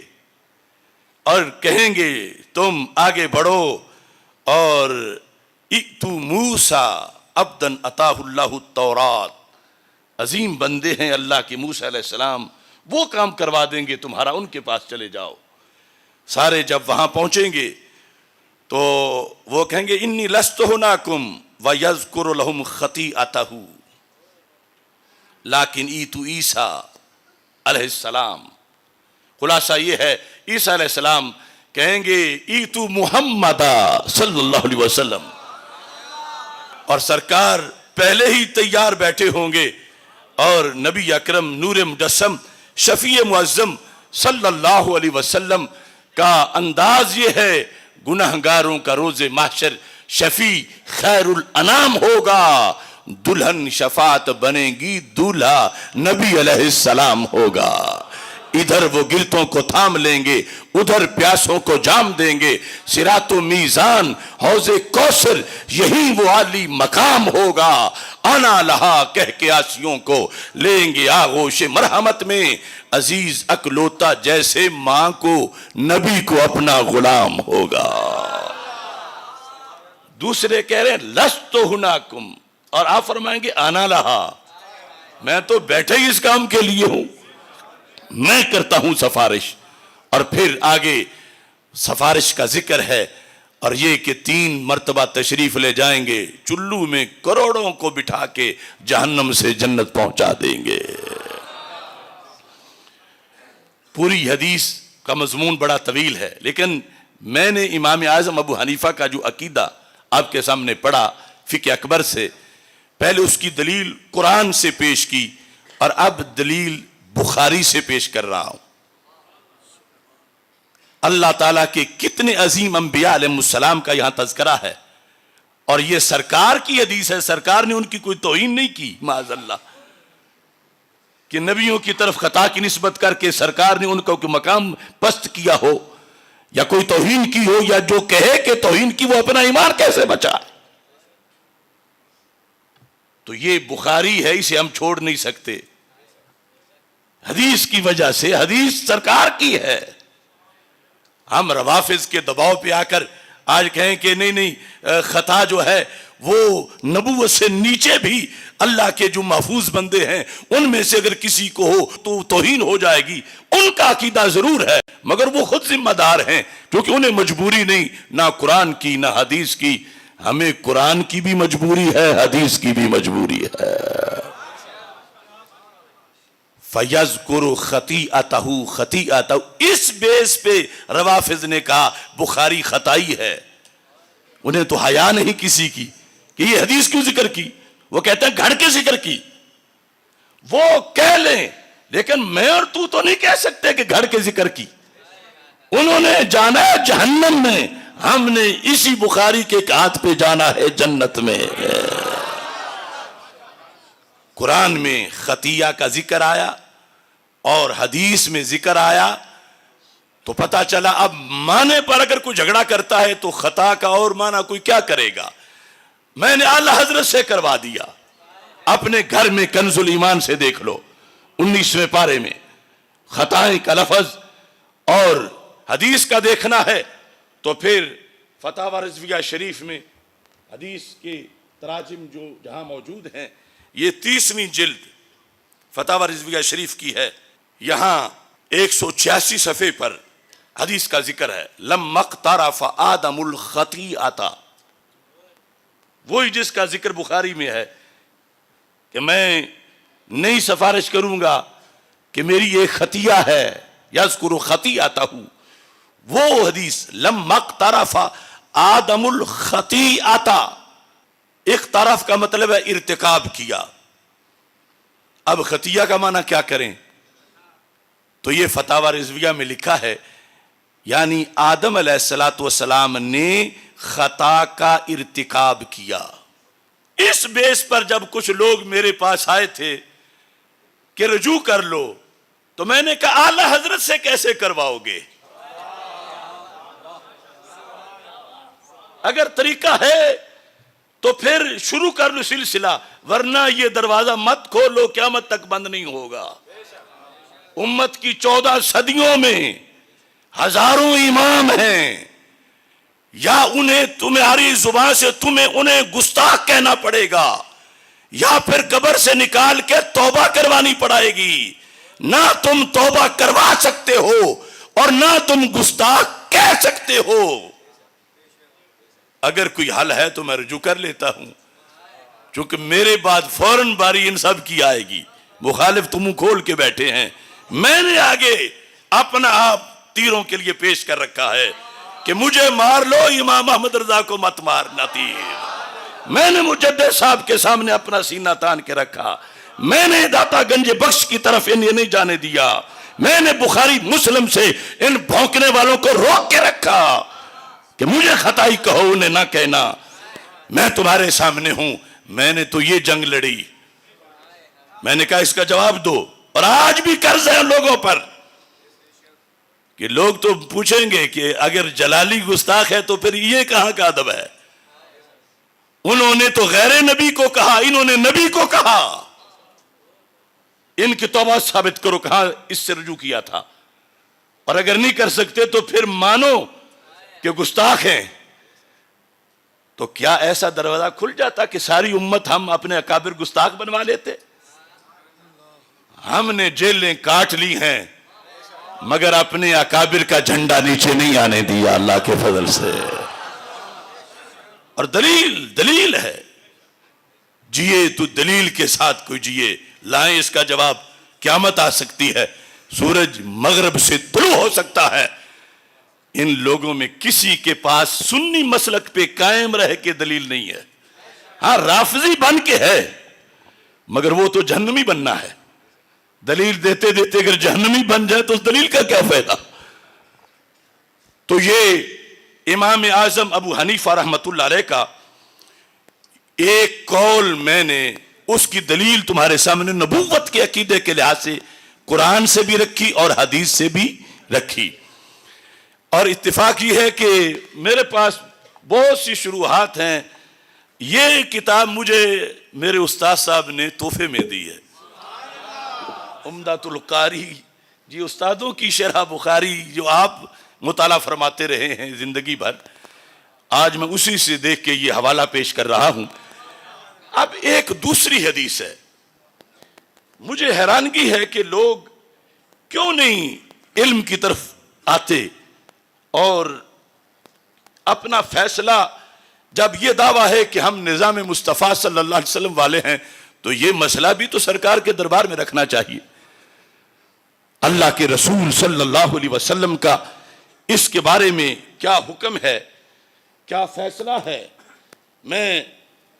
اور کہیں گے تم آگے بڑھو اور ائتوا موسیٰ عبدًا اتاہ اللہ التوراۃ، عظیم بندے ہیں اللہ کے موسیٰ علیہ السلام، وہ کام کروا دیں گے تمہارا، ان کے پاس چلے جاؤ۔ سارے جب وہاں پہنچیں گے تو وہ کہیں گے انی لست ہناکم ویذکر لہم خطیئتہ، لیکن ایتوا عیسیٰ علیہ السلام، خلاصہ یہ ہے عیسیٰ علیہ السلام کہیں گے ایتوا محمد صلی اللہ علیہ وسلم، اور سرکار پہلے ہی تیار بیٹھے ہوں گے، اور نبی اکرم نور مجسم شفیع معظم صلی اللہ علیہ وسلم کا انداز یہ ہے، گناہگاروں کا روز محشر شفیع خیر الانام ہوگا، دلہن شفاعت بنے گی، دولہا نبی علیہ السلام ہوگا۔ ادھر وہ گرتوں کو تھام لیں گے، ادھر پیاسوں کو جام دیں گے، صراط و میزان حوض کوثر یہی وہ عالی مقام ہوگا، آنا لہا کہہ کے آسیوں کو لیں گے آغوش مرحمت میں، عزیز اکلوتا جیسے ماں کو نبی کو اپنا غلام ہوگا۔ دوسرے کہہ رہے ہیں لست ہناکم، اور آپ فرمائیں گے آنا لہا، میں تو بیٹھے ہی اس کام کے لیے ہوں، میں کرتا ہوں سفارش۔ اور پھر آگے سفارش کا ذکر ہے، اور یہ کہ 3 مرتبہ تشریف لے جائیں گے، چلو میں کروڑوں کو بٹھا کے جہنم سے جنت پہنچا دیں گے۔ پوری حدیث کا مضمون بڑا طویل ہے، لیکن میں نے امام اعظم ابو حنیفہ کا جو عقیدہ آپ کے سامنے پڑھا فقہ اکبر سے، پہلے اس کی دلیل قرآن سے پیش کی، اور اب دلیل بخاری سے پیش کر رہا ہوں۔ اللہ تعالیٰ کے کتنے عظیم انبیاء علیہ السلام کا یہاں تذکرہ ہے، اور یہ سرکار کی حدیث ہے، سرکار نے ان کی کوئی توہین نہیں کی معاذ اللہ، کہ نبیوں کی طرف خطا کی نسبت کر کے سرکار نے ان کو کوئی مقام پست کیا ہو یا کوئی توہین کی ہو، یا جو کہے کہ توہین کی وہ اپنا ایمان کیسے بچائے۔ تو یہ بخاری ہے، اسے ہم چھوڑ نہیں سکتے حدیث کی وجہ سے، حدیث سرکار کی ہے۔ ہم روافظ کے دباؤ پہ آ کر آج کہیں کہ نہیں خطا جو ہے وہ نبوت سے نیچے بھی اللہ کے جو محفوظ بندے ہیں ان میں سے اگر کسی کو ہو تو توہین ہو جائے گی، ان کا عقیدہ ضرور ہے، مگر وہ خود ذمہ دار ہیں، کیونکہ انہیں مجبوری نہیں، نہ قرآن کی نہ حدیث کی۔ ہمیں قرآن کی بھی مجبوری ہے، حدیث کی بھی مجبوری ہے۔ فَيَذْكُرُ خَطِيئَتَهُ خَطِيئَتَهُ، اس بیس پہ روافظ نے کہا بخاری خطائی ہے۔ انہیں تو حیا نہیں کسی کی کہ یہ حدیث کیوں ذکر کی، وہ کہتے ہیں گھڑ کے ذکر کی۔ وہ کہہ لیں، لیکن میں اور تو نہیں کہہ سکتے کہ گھڑ کے ذکر کی۔ انہوں نے جانا ہے جہنم میں، ہم نے اسی بخاری کے ہاتھ پہ جانا ہے جنت میں۔ قرآن میں خطیہ کا ذکر آیا اور حدیث میں ذکر آیا، تو پتہ چلا اب معنی پر اگر کوئی جھگڑا کرتا ہے تو خطا کا اور معنی کوئی کیا کرے گا۔ میں نے اعلیٰ حضرت سے کروا دیا، اپنے گھر میں کنز الایمان سے دیکھ لو 19ویں پارے میں خطائیں کا لفظ، اور حدیث کا دیکھنا ہے تو پھر فتاوی رضویہ شریف میں حدیث کے تراجم جو جہاں موجود ہیں، یہ 30ویں جلد فتاوی رضویہ شریف کی ہے، یہاں 186 صفحے پر حدیث کا ذکر ہے، لَمَّا اقْتَرَفَ آدَمُ الْخَطِیئَةَ، وہی جس کا ذکر بخاری میں ہے کہ میں نہیں سفارش کروں گا کہ میری یہ خطیہ ہے، یذکر خطیئتہ، وہ حدیث لَمَّا اقْتَرَفَ آدَمُ الْخَطِیئَةَ، اقترف کا مطلب ہے ارتکاب کیا۔ اب خطیہ کا معنی کیا کریں؟ تو یہ فتاوی رضویہ میں لکھا ہے، یعنی آدم علیہ السلام نے خطا کا ارتکاب کیا۔ اس بیس پر جب کچھ لوگ میرے پاس آئے تھے کہ رجوع کر لو، تو میں نے کہا اعلیٰ حضرت سے کیسے کرواؤ گے؟ اگر طریقہ ہے تو پھر شروع کر لو سلسلہ، ورنہ یہ دروازہ مت کھولو، قیامت تک بند نہیں ہوگا۔ امت کی 14 صدیوں میں ہزاروں امام ہیں، یا انہیں تمہاری زبان سے انہیں گستاخ کہنا پڑے گا، یا پھر قبر سے نکال کے توبہ کروانی پڑے گی۔ نہ تم توبہ کروا سکتے ہو اور نہ تم گستاخ کہہ سکتے ہو۔ اگر کوئی حل ہے تو میں رجوع کر لیتا ہوں، چونکہ میرے بعد فوراً باری ان سب کی آئے گی۔ مخالف تو منہ کھول کے بیٹھے ہیں، میں نے آگے اپنا آپ تیروں کے لیے پیش کر رکھا ہے کہ مجھے مار لو، امام احمد رضا کو مت مارنا تیر۔ میں نے مجدد صاحب کے سامنے اپنا سینہ تان کے رکھا، میں نے داتا گنج بخش کی طرف انہیں نہیں جانے دیا، میں نے بخاری مسلم سے ان بھونکنے والوں کو روک کے رکھا کہ مجھے خطائی کہو، انہیں نہ کہنا، میں تمہارے سامنے ہوں۔ میں نے تو یہ جنگ لڑی، میں نے کہا اس کا جواب دو، اور آج بھی قرض ہے لوگوں پر کہ لوگ تو پوچھیں گے کہ اگر جلالی گستاخ ہے تو پھر یہ کہاں کا ادب ہے؟ انہوں نے تو غیر نبی کو کہا، انہوں نے نبی کو کہا۔ ان کی توبہ ثابت کرو، کہاں اس سے رجوع کیا تھا، اور اگر نہیں کر سکتے تو پھر مانو کہ گستاخ ہیں۔ تو کیا ایسا دروازہ کھل جاتا کہ ساری امت ہم اپنے اکابر گستاخ بنوا لیتے؟ ہم نے جیلیں کاٹ لی ہیں مگر اپنے اکابر کا جھنڈا نیچے نہیں آنے دیا اللہ کے فضل سے۔ اور دلیل ہے، جیے تو دلیل کے ساتھ کوئی جیے، لائیں اس کا جواب۔ قیامت آ سکتی ہے، سورج مغرب سے طلوع ہو سکتا ہے، ان لوگوں میں کسی کے پاس سنی مسلک پہ قائم رہ کے دلیل نہیں ہے۔ ہاں رافضی بن کے ہے، مگر وہ تو جہنمی بننا ہے۔ دلیل دیتے دیتے اگر جہنمی بن جائے تو اس دلیل کا کیا فائدہ؟ تو یہ امام اعظم ابو حنیفہ رحمت اللہ علیہ کا ایک قول، میں نے اس کی دلیل تمہارے سامنے نبوت کے عقیدے کے لحاظ سے قرآن سے بھی رکھی اور حدیث سے بھی رکھی۔ اور اتفاق یہ ہے کہ میرے پاس بہت سی شروحات ہیں، یہ کتاب مجھے میرے استاد صاحب نے تحفے میں دی ہے، عمدۃ القاری جی، استادوں کی شرح بخاری جو آپ مطالعہ فرماتے رہے ہیں زندگی بھر، آج میں اسی سے دیکھ کے یہ حوالہ پیش کر رہا ہوں۔ اب ایک دوسری حدیث ہے، مجھے حیرانگی ہے کہ لوگ کیوں نہیں علم کی طرف آتے اور اپنا فیصلہ، جب یہ دعویٰ ہے کہ ہم نظام مصطفیٰ صلی اللہ علیہ وسلم والے ہیں تو یہ مسئلہ بھی تو سرکار کے دربار میں رکھنا چاہیے۔ اللہ کے رسول صلی اللہ علیہ وسلم کا اس کے بارے میں کیا حکم ہے، کیا فیصلہ ہے؟ میں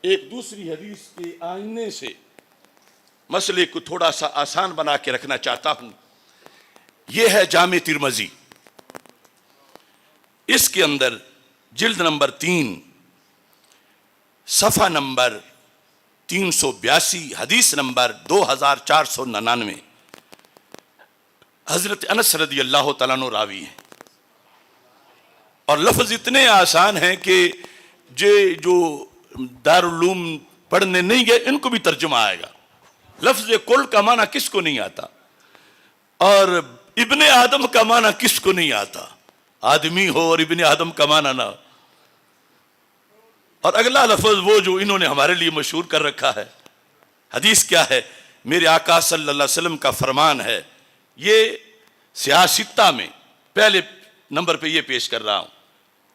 ایک دوسری حدیث کے آئینے سے مسئلے کو تھوڑا سا آسان بنا کے رکھنا چاہتا ہوں۔ یہ ہے جامع ترمذی، اس کے اندر جلد نمبر 3 صفحہ نمبر 382 حدیث نمبر 2499، حضرت انس رضی اللہ تعالیٰ عنہ راوی ہیں، اور لفظ اتنے آسان ہیں کہ جو دارالعلوم پڑھنے نہیں گئے ان کو بھی ترجمہ آئے گا۔ لفظ کل کا معنی کس کو نہیں آتا، اور ابن آدم کا معنی کس کو نہیں آتا؟ آدمی ہو اور ابن آدم کا معنی نہ۔ اور اگلا لفظ وہ جو انہوں نے ہمارے لیے مشہور کر رکھا ہے، حدیث کیا ہے؟ میرے آقا صلی اللہ علیہ وسلم کا فرمان ہے، یہ سیاستہ میں پہلے نمبر پہ یہ پیش کر رہا ہوں،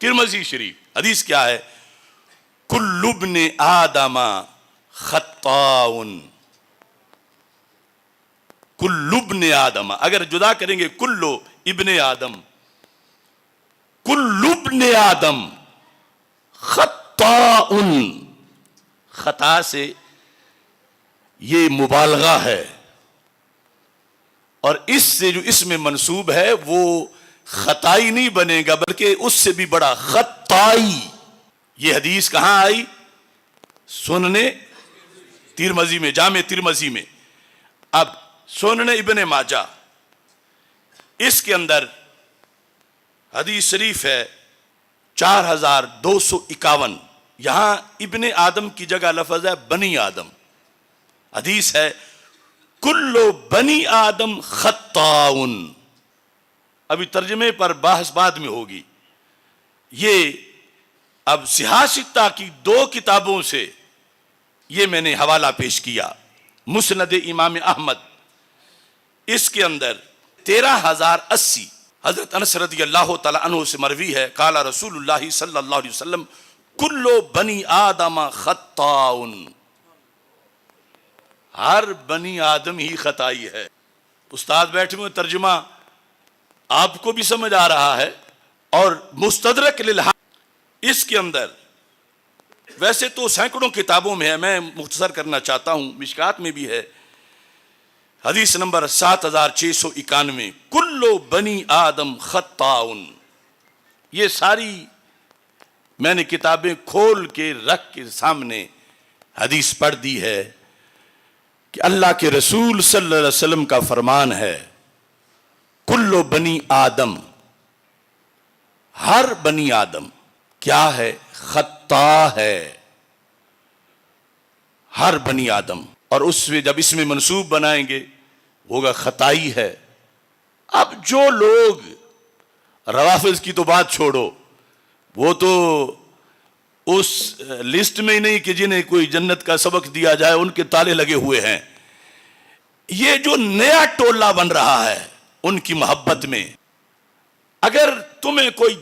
ترمذی شریف، حدیث کیا ہے؟ کل ابن آدم خطاؤن، کل ابن آدم، اگر جدا کریں گے کلو ابن آدم، کل ابن آدم خطاؤن، خطا سے یہ مبالغہ ہے، اور اس سے جو اس میں منسوب ہے وہ خطائی نہیں بنے گا بلکہ اس سے بھی بڑا خطائی۔ یہ حدیث کہاں آئی؟ سننے ترمذی میں، جامع ترمذی میں۔ اب سنن ابن ماجہ، اس کے اندر حدیث شریف ہے 4251. یہاں ابن آدم کی جگہ لفظ ہے بنی آدم. حدیث ہے کلو بنی آدم خطاؤن. ابھی ترجمے پر بحث بعد میں ہوگی. یہ اب صحاح ستہ کی 2 کتابوں سے یہ میں نے حوالہ پیش کیا. مسند امام احمد، اس کے اندر 13080 حضرت انس رضی اللہ تعالی عنہ سے مروی ہے، قال رسول اللہ صلی اللہ علیہ وسلم کلو بنی آدم خطاؤن. ہر بنی آدم ہی خطائی ہے. استاد بیٹھے ہوئے، ترجمہ آپ کو بھی سمجھ آ رہا ہے. اور مستدرک للحاکم اس کے اندر ویسے تو سینکڑوں کتابوں میں ہے، میں مختصر کرنا چاہتا ہوں، مشکات میں بھی ہے. حدیث نمبر 7691 کلو بنی آدم خطاؤن. یہ ساری میں نے کتابیں کھول کے رکھ کے سامنے حدیث پڑھ دی ہے کہ اللہ کے رسول صلی اللہ علیہ وسلم کا فرمان ہے کلو بنی آدم، ہر بنی آدم کیا ہے؟ خطا ہے. ہر بنی آدم. اور اس میں جب اس میں منصوب بنائیں گے ہوگا خطائی ہے. اب جو لوگ روافض کی تو بات چھوڑو، وہ تو اس لسٹ میں ہی نہیں کہ جنہیں کوئی جنت کا سبق دیا جائے ان کے تالے لگے ہوئے ہیں. یہ جو نیا ٹولہ بن رہا ہے ان کی محبت میں، اگر تمہیں کوئی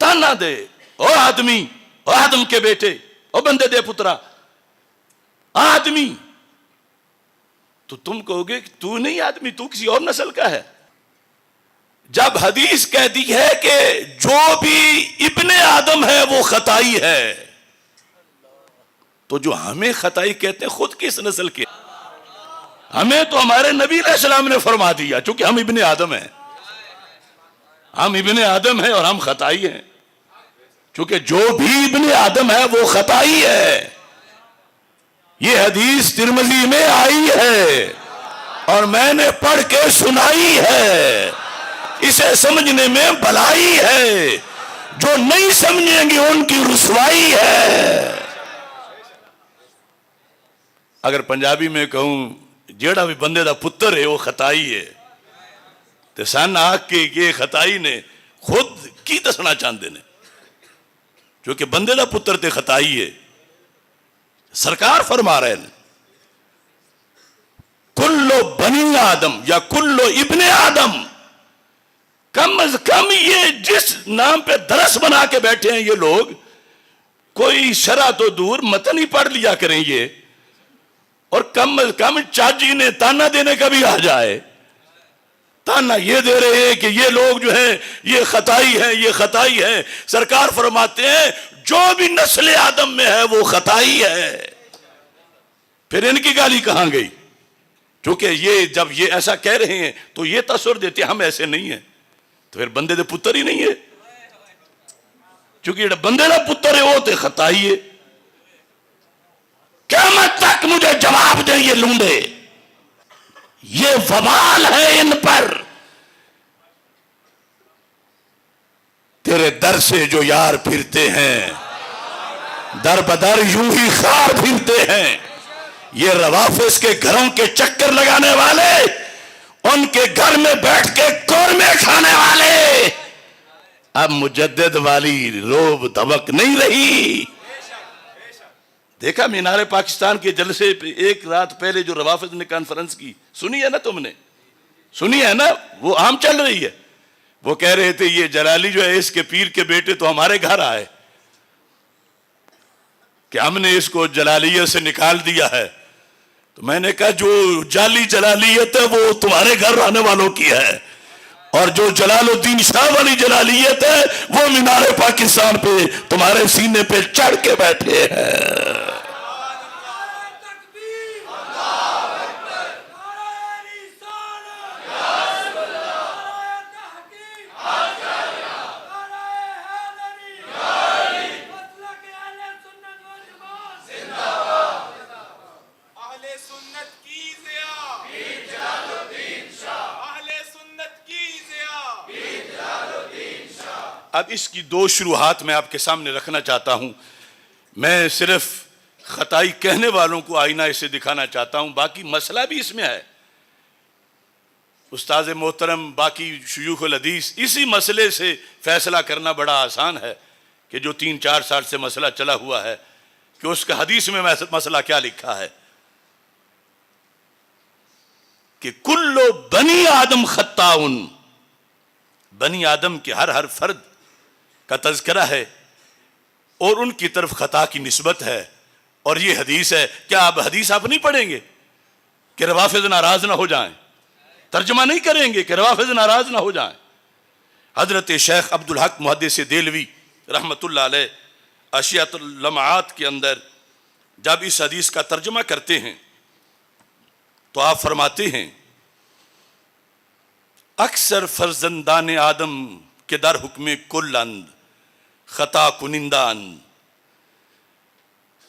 تانا دے، او آدمی، او آدم کے بیٹے، او بندے دے پترا، آدمی، تو تم کہو گے کہ تو نہیں آدمی، تو کسی اور نسل کا ہے. جب حدیث کہتی ہے کہ جو بھی ابن آدم ہے وہ خطائی ہے، تو جو ہمیں خطائی کہتے ہیں خود کس نسل کے؟ ہمیں تو ہمارے نبی علیہ السلام نے فرما دیا، چونکہ ہم ابن آدم ہیں. ہم ابن آدم ہیں اور ہم خطائی ہیں، چونکہ جو بھی ابن آدم ہے وہ خطائی ہے. یہ حدیث ترمذی میں آئی ہے اور میں نے پڑھ کے سنائی ہے. اسے سمجھنے میں بھلائی ہے، جو نہیں سمجھیں گے ان کی رسوائی ہے. اگر پنجابی میں کہوں جیڑا بھی بندے دا پتر ہے وہ خطائی ہے، تو سن آ کے یہ خطائی نے خود کی دسنا چاہتے نے، کیونکہ بندے دا پتر تے خطائی ہے. سرکار فرما رہے ہیں کلو بنی آدم یا کلو ابن آدم. کم از کم یہ جس نام پہ درس بنا کے بیٹھے ہیں یہ لوگ، کوئی شرع تو دور متن ہی پڑھ لیا کریں یہ. اور کم از کم چاچی نے تانا دینے کا بھی آ جائے. تانا یہ دے رہے ہیں کہ یہ لوگ جو ہیں یہ خطائی ہیں، یہ خطائی ہیں. سرکار فرماتے ہیں جو بھی نسل آدم میں ہے وہ خطائی ہے. پھر ان کی گالی کہاں گئی؟ کیونکہ یہ جب یہ ایسا کہہ رہے ہیں تو یہ تصور دیتے ہم ایسے نہیں ہیں، تو پھر بندے دے پتر ہی نہیں ہے. چونکہ بندے دا پتر ہے وہ تے خطائی ہے. قیامت تک مجھے جواب دیں یہ لونڈے. یہ وبال ہے ان پر. تیرے در سے جو یار پھرتے ہیں در بدر یوں ہی خار پھرتے ہیں. یہ روافظ کے گھروں کے چکر لگانے والے، ان کے گھر میں بیٹھ کے قورمے کھانے والے، اب مجدد والی روب دبک نہیں رہی. دیکھا مینار پاکستان کے جلسے پہ ایک رات پہلے جو روافظ نے کانفرنس کی، سنی ہے نا تم نے؟ سنی ہے نا؟ وہ عام چل رہی ہے. وہ کہہ رہے تھے یہ جلالی جو ہے اس کے پیر کے بیٹے تو ہمارے گھر آئے کہ ہم نے اس کو جلالیت سے نکال دیا ہے. تو میں نے کہا جو جعلی جلالیت ہے وہ تمہارے گھر آنے والوں کی ہے، اور جو جلال الدین شاہ والی جلالیت ہے وہ مینار پاکستان پہ تمہارے سینے پہ چڑھ کے بیٹھے ہیں. اب اس کی دو شروحات میں آپ کے سامنے رکھنا چاہتا ہوں. میں صرف خطائی کہنے والوں کو آئینہ اسے دکھانا چاہتا ہوں، باقی مسئلہ بھی اس میں ہے. استاد محترم باقی شیوخ الحدیث اسی مسئلے سے فیصلہ کرنا بڑا آسان ہے کہ جو 3-4 سال سے مسئلہ چلا ہوا ہے کہ اس کا حدیث میں مسئلہ کیا لکھا ہے کہ کل بنی آدم خطاؤن، بنی آدم کے ہر فرد کا تذکرہ ہے اور ان کی طرف خطا کی نسبت ہے. اور یہ حدیث ہے. کیا آپ حدیث آپ نہیں پڑھیں گے کہ روافض ناراض نہ ہو جائیں؟ ترجمہ نہیں کریں گے کہ روافض ناراض نہ ہو جائیں؟ حضرت شیخ عبدالحق محدث دہلوی رحمت اللہ علیہ اشیاۃ اللمعات کے اندر جب اس حدیث کا ترجمہ کرتے ہیں تو آپ فرماتے ہیں اکثر فرزندان آدم کے در حکم کل اند خطا کنندان،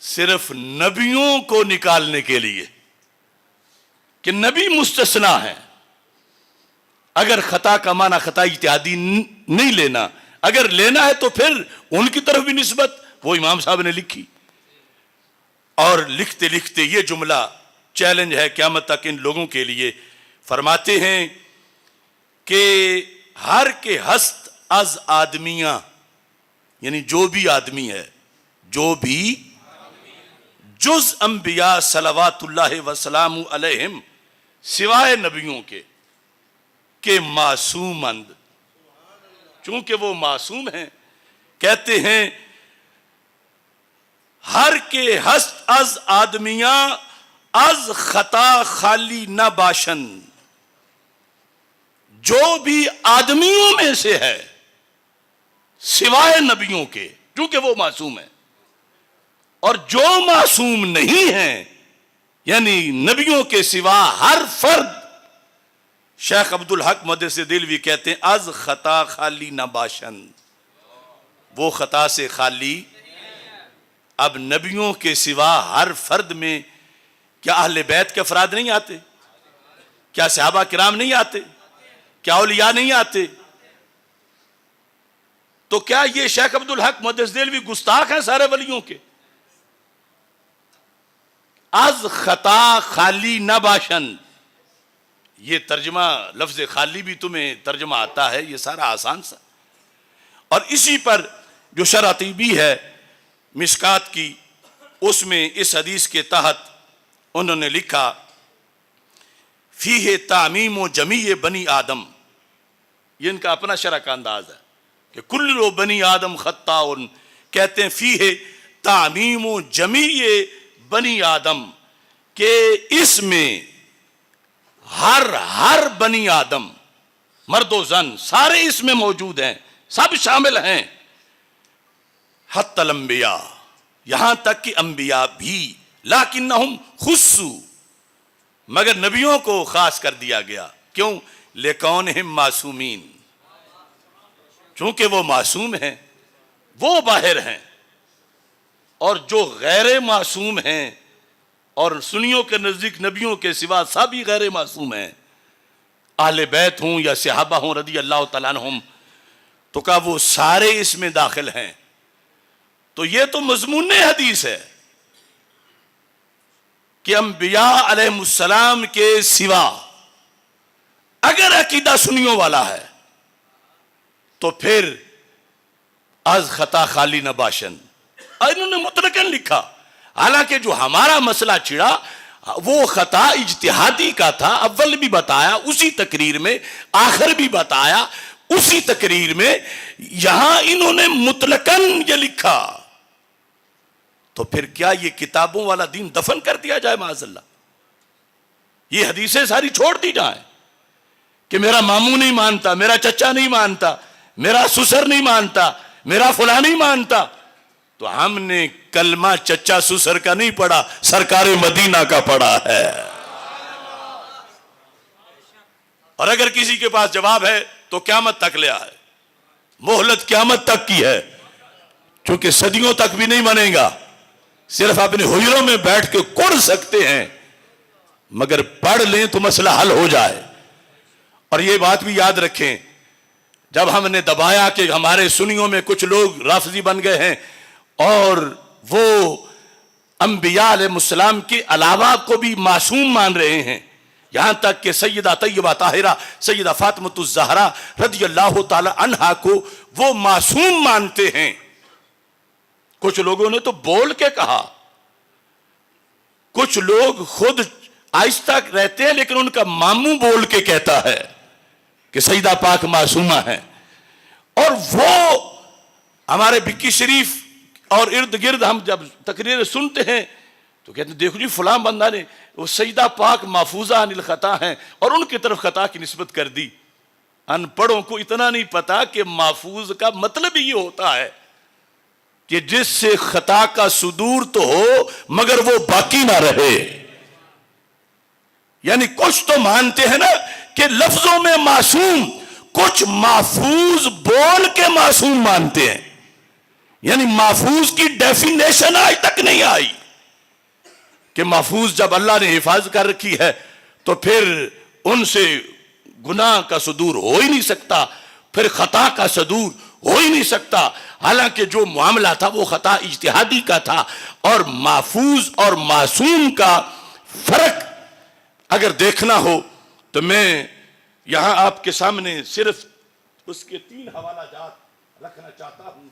صرف نبیوں کو نکالنے کے لیے کہ نبی مستثنا ہے. اگر خطا کا معنی خطا اجتہادی نہیں لینا، اگر لینا ہے تو پھر ان کی طرف بھی نسبت وہ امام صاحب نے لکھی. اور لکھتے لکھتے یہ جملہ چیلنج ہے قیامت تک ان لوگوں کے لیے. فرماتے ہیں کہ ہر کے ہست از آدمیاں، یعنی جو بھی آدمی ہے، جو بھی جز انبیاء صلوات اللہ وسلام علیہم، سوائے نبیوں کے کہ معصوم اند، چونکہ وہ معصوم ہیں. کہتے ہیں ہر کے ہست از آدمیاں از خطا خالی نہ باشن، جو بھی آدمیوں میں سے ہے سوائے نبیوں کے، چونکہ وہ معصوم ہیں. اور جو معصوم نہیں ہیں یعنی نبیوں کے سوا ہر فرد، شیخ عبدالحق محدث دہلوی کہتے ہیں از خطا خالی نہ باشن، وہ خطا سے خالی. اب نبیوں کے سوا ہر فرد میں کیا اہل بیت کے افراد نہیں آتے؟ کیا صحابہ کرام نہیں آتے؟ کیا اولیاء نہیں آتے؟ تو کیا یہ شیخ عبدالحق محدث دہلوی گستاخ ہیں سارے ولیوں کے؟ از خطا خالی نہ باشن، یہ ترجمہ لفظ خالی بھی تمہیں ترجمہ آتا ہے، یہ سارا آسان سا. اور اسی پر جو شرح طیبی ہے مشکات کی، اس میں اس حدیث کے تحت انہوں نے لکھا فیہ تعمیم و جمیع بنی آدم، یہ ان کا اپنا شرح کا انداز ہے کہ کل بنی آدم خطاؤن. کہتے ہیں فیہ تعمیم و جمیع بنی آدم، کہ اس میں ہر بنی آدم، مرد و زن سارے اس میں موجود ہیں، سب شامل ہیں. حتی الانبیاء، یہاں تک کہ انبیاء بھی، لیکنہم خصو، مگر نبیوں کو خاص کر دیا گیا. کیوں؟ لکونہم معصومین، چونکہ وہ معصوم ہیں، وہ باہر ہیں. اور جو غیر معصوم ہیں، اور سنیوں کے نزدیک نبیوں کے سوا سبھی غیر معصوم ہیں، اہل بیت ہوں یا صحابہ ہوں رضی اللہ تعالیٰ عنہم، تو کہا وہ سارے اس میں داخل ہیں. تو یہ تو مضمون حدیث ہے کہ انبیاء علیہ السلام کے سوا اگر عقیدہ سنیوں والا ہے تو پھر از خطا خالی نہ باشن. انہوں نے مطلقاً لکھا، حالانکہ جو ہمارا مسئلہ چھڑا وہ خطا اجتہادی کا تھا. اول بھی بتایا اسی تقریر میں، آخر بھی بتایا اسی تقریر میں. یہاں انہوں نے مطلقاً یہ لکھا، تو پھر کیا یہ کتابوں والا دین دفن کر دیا جائے معاذ اللہ؟ یہ حدیثیں ساری چھوڑ دی جائیں کہ میرا ماموں نہیں مانتا، میرا چچا نہیں مانتا، میرا سسر نہیں مانتا، میرا فلاں نہیں مانتا. تو ہم نے کلمہ چچا سسر کا نہیں پڑھا، سرکار مدینہ کا پڑھا ہے. اور اگر کسی کے پاس جواب ہے تو قیامت تک لے آئے، مہلت قیامت تک کی ہے، چونکہ صدیوں تک بھی نہیں بنے گا. صرف اپنے حجروں میں بیٹھ کے کڑ سکتے ہیں، مگر پڑھ لیں تو مسئلہ حل ہو جائے. اور یہ بات بھی یاد رکھیں، جب ہم نے دبایا کہ ہمارے سنیوں میں کچھ لوگ رافضی بن گئے ہیں اور وہ انبیاء علیہ السلام کے علاوہ کو بھی معصوم مان رہے ہیں، یہاں تک کہ سیدہ طیبہ طاہرہ سیدہ فاطمۃ الزہرا رضی اللہ تعالی عنہا کو وہ معصوم مانتے ہیں، کچھ لوگوں نے تو بول کے کہا، کچھ لوگ خود آہستہ رہتے ہیں لیکن ان کا ماموں بول کے کہتا ہے کہ سیدہ پاک معصومہ ہے. اور وہ ہمارے بکی شریف اور ارد گرد ہم جب تقریر سنتے ہیں تو کہتے ہیں دیکھو جی فلاں بندہ نے وہ سیدہ پاک محفوظہ عن الخطا ہیں اور ان کی طرف خطا کی نسبت کر دی. ان پڑھوں کو اتنا نہیں پتا کہ محفوظ کا مطلب ہی یہ ہوتا ہے کہ جس سے خطا کا صدور تو ہو مگر وہ باقی نہ رہے. یعنی کچھ تو مانتے ہیں نا کہ لفظوں میں معصوم، کچھ محفوظ بول کے معصوم مانتے ہیں. یعنی محفوظ کی ڈیفینیشن آج تک نہیں آئی کہ محفوظ جب اللہ نے حفاظت کر رکھی ہے تو پھر ان سے گناہ کا صدور ہو ہی نہیں سکتا، پھر خطا کا صدور ہو ہی نہیں سکتا. حالانکہ جو معاملہ تھا وہ خطا اجتہادی کا تھا. اور محفوظ اور معصوم کا فرق اگر دیکھنا ہو تو میں یہاں آپ کے سامنے صرف اس کے 3 حوالہ جات رکھنا چاہتا ہوں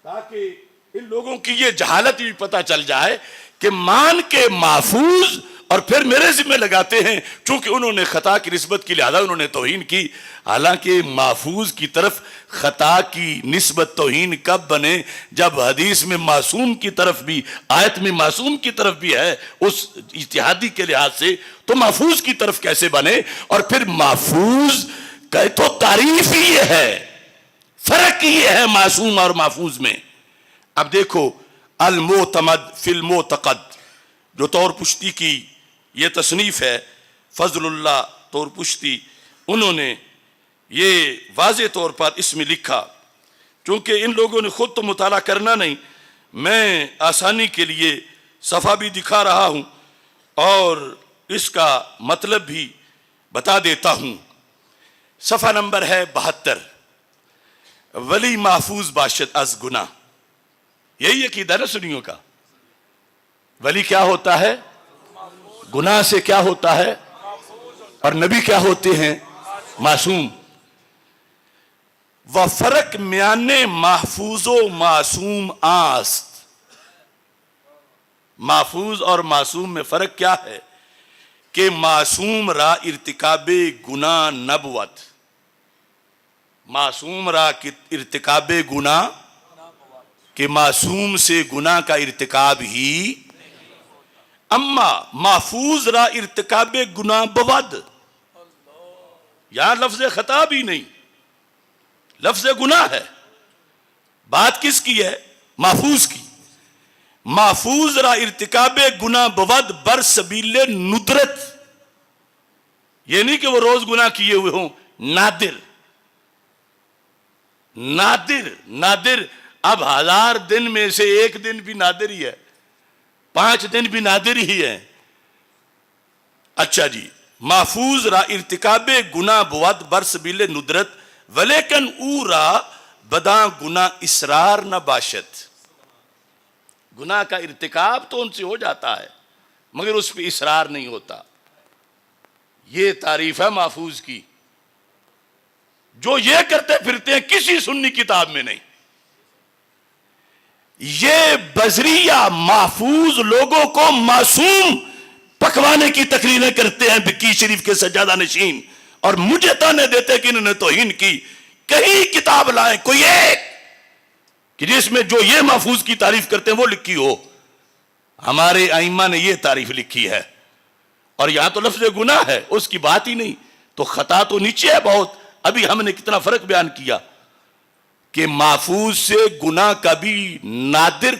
تاکہ ان لوگوں کی یہ جہالت بھی پتہ چل جائے کہ مان کے محفوظ اور پھر میرے ذمہ لگاتے ہیں چونکہ انہوں نے خطا کی نسبت کی لہذا انہوں نے توہین کی. حالانکہ محفوظ کی طرف خطا کی نسبت توہین کب بنے جب حدیث میں معصوم کی طرف بھی، آیت میں معصوم کی طرف بھی ہے اس اجتہادی کے لحاظ سے، تو محفوظ کی طرف کیسے بنے؟ اور پھر محفوظ کا تو تعریف ہی یہ ہے، فرق یہ ہے معصوم اور محفوظ میں. اب دیکھو المعتمد فی المعتقد جو طور پشتی کی یہ تصنیف ہے، فضل اللہ طور پشتی، انہوں نے یہ واضح طور پر اس میں لکھا، چونکہ ان لوگوں نے خود تو مطالعہ کرنا نہیں، میں آسانی کے لیے صفحہ بھی دکھا رہا ہوں اور اس کا مطلب بھی بتا دیتا ہوں. صفحہ نمبر ہے 72. ولی محفوظ باشد از گناہ. یہی عقیدہ نا سنیوں کا. ولی کیا ہوتا ہے؟ گناہ سے کیا ہوتا ہے؟ اور نبی کیا ہوتے ہیں؟ معصوم. و فرق میان محفوظ و معصوم آست. محفوظ اور معصوم میں فرق کیا ہے کہ معصوم را ارتکاب گناہ نبوت، معصوم را ارتکاب گناہ کہ معصوم سے گناہ کا ارتکاب ہی، اما محفوظ را ارتکاب گناہ بود. یہاں لفظ خطا بھی نہیں، لفظ گناہ ہے. بات کس کی ہے؟ محفوظ کی. محفوظ را ارتکاب گناہ بود بر سبیل ندرت. یہ نہیں کہ وہ روز گناہ کیے ہوئے ہوں، نادر نادر نادر. اب 1000 دن میں سے 1 دن بھی نادر ہی ہے، 5 دن بھی نادر ہی ہے. اچھا جی، محفوظ را ارتکاب گناہ بود بر سبیل ندرت ولیکن او را بداں گناہ اسرار نہ باشد. گناہ کا ارتکاب تو ان سے ہو جاتا ہے مگر اس پہ اصرار نہیں ہوتا. یہ تعریف ہے محفوظ کی، جو یہ کرتے پھرتے ہیں کسی سنی کتاب میں نہیں. یہ بزریہ محفوظ لوگوں کو معصوم پکوانے کی تقریریں کرتے ہیں بکی شریف کے سجادہ نشین، اور مجھے تانے دیتے کہ انہوں نے توہین کی. کہیں کتاب لائیں کوئی ایک کہ جس میں جو یہ محفوظ کی تعریف کرتے ہیں وہ لکھی ہو. ہمارے ائمہ نے یہ تعریف لکھی ہے، اور یہاں تو لفظ گناہ ہے، اس کی بات ہی نہیں. تو خطا تو نیچے ہے بہت. ابھی ہم نے کتنا فرق بیان کیا کہ محفوظ سے گناہ کا بھی نادر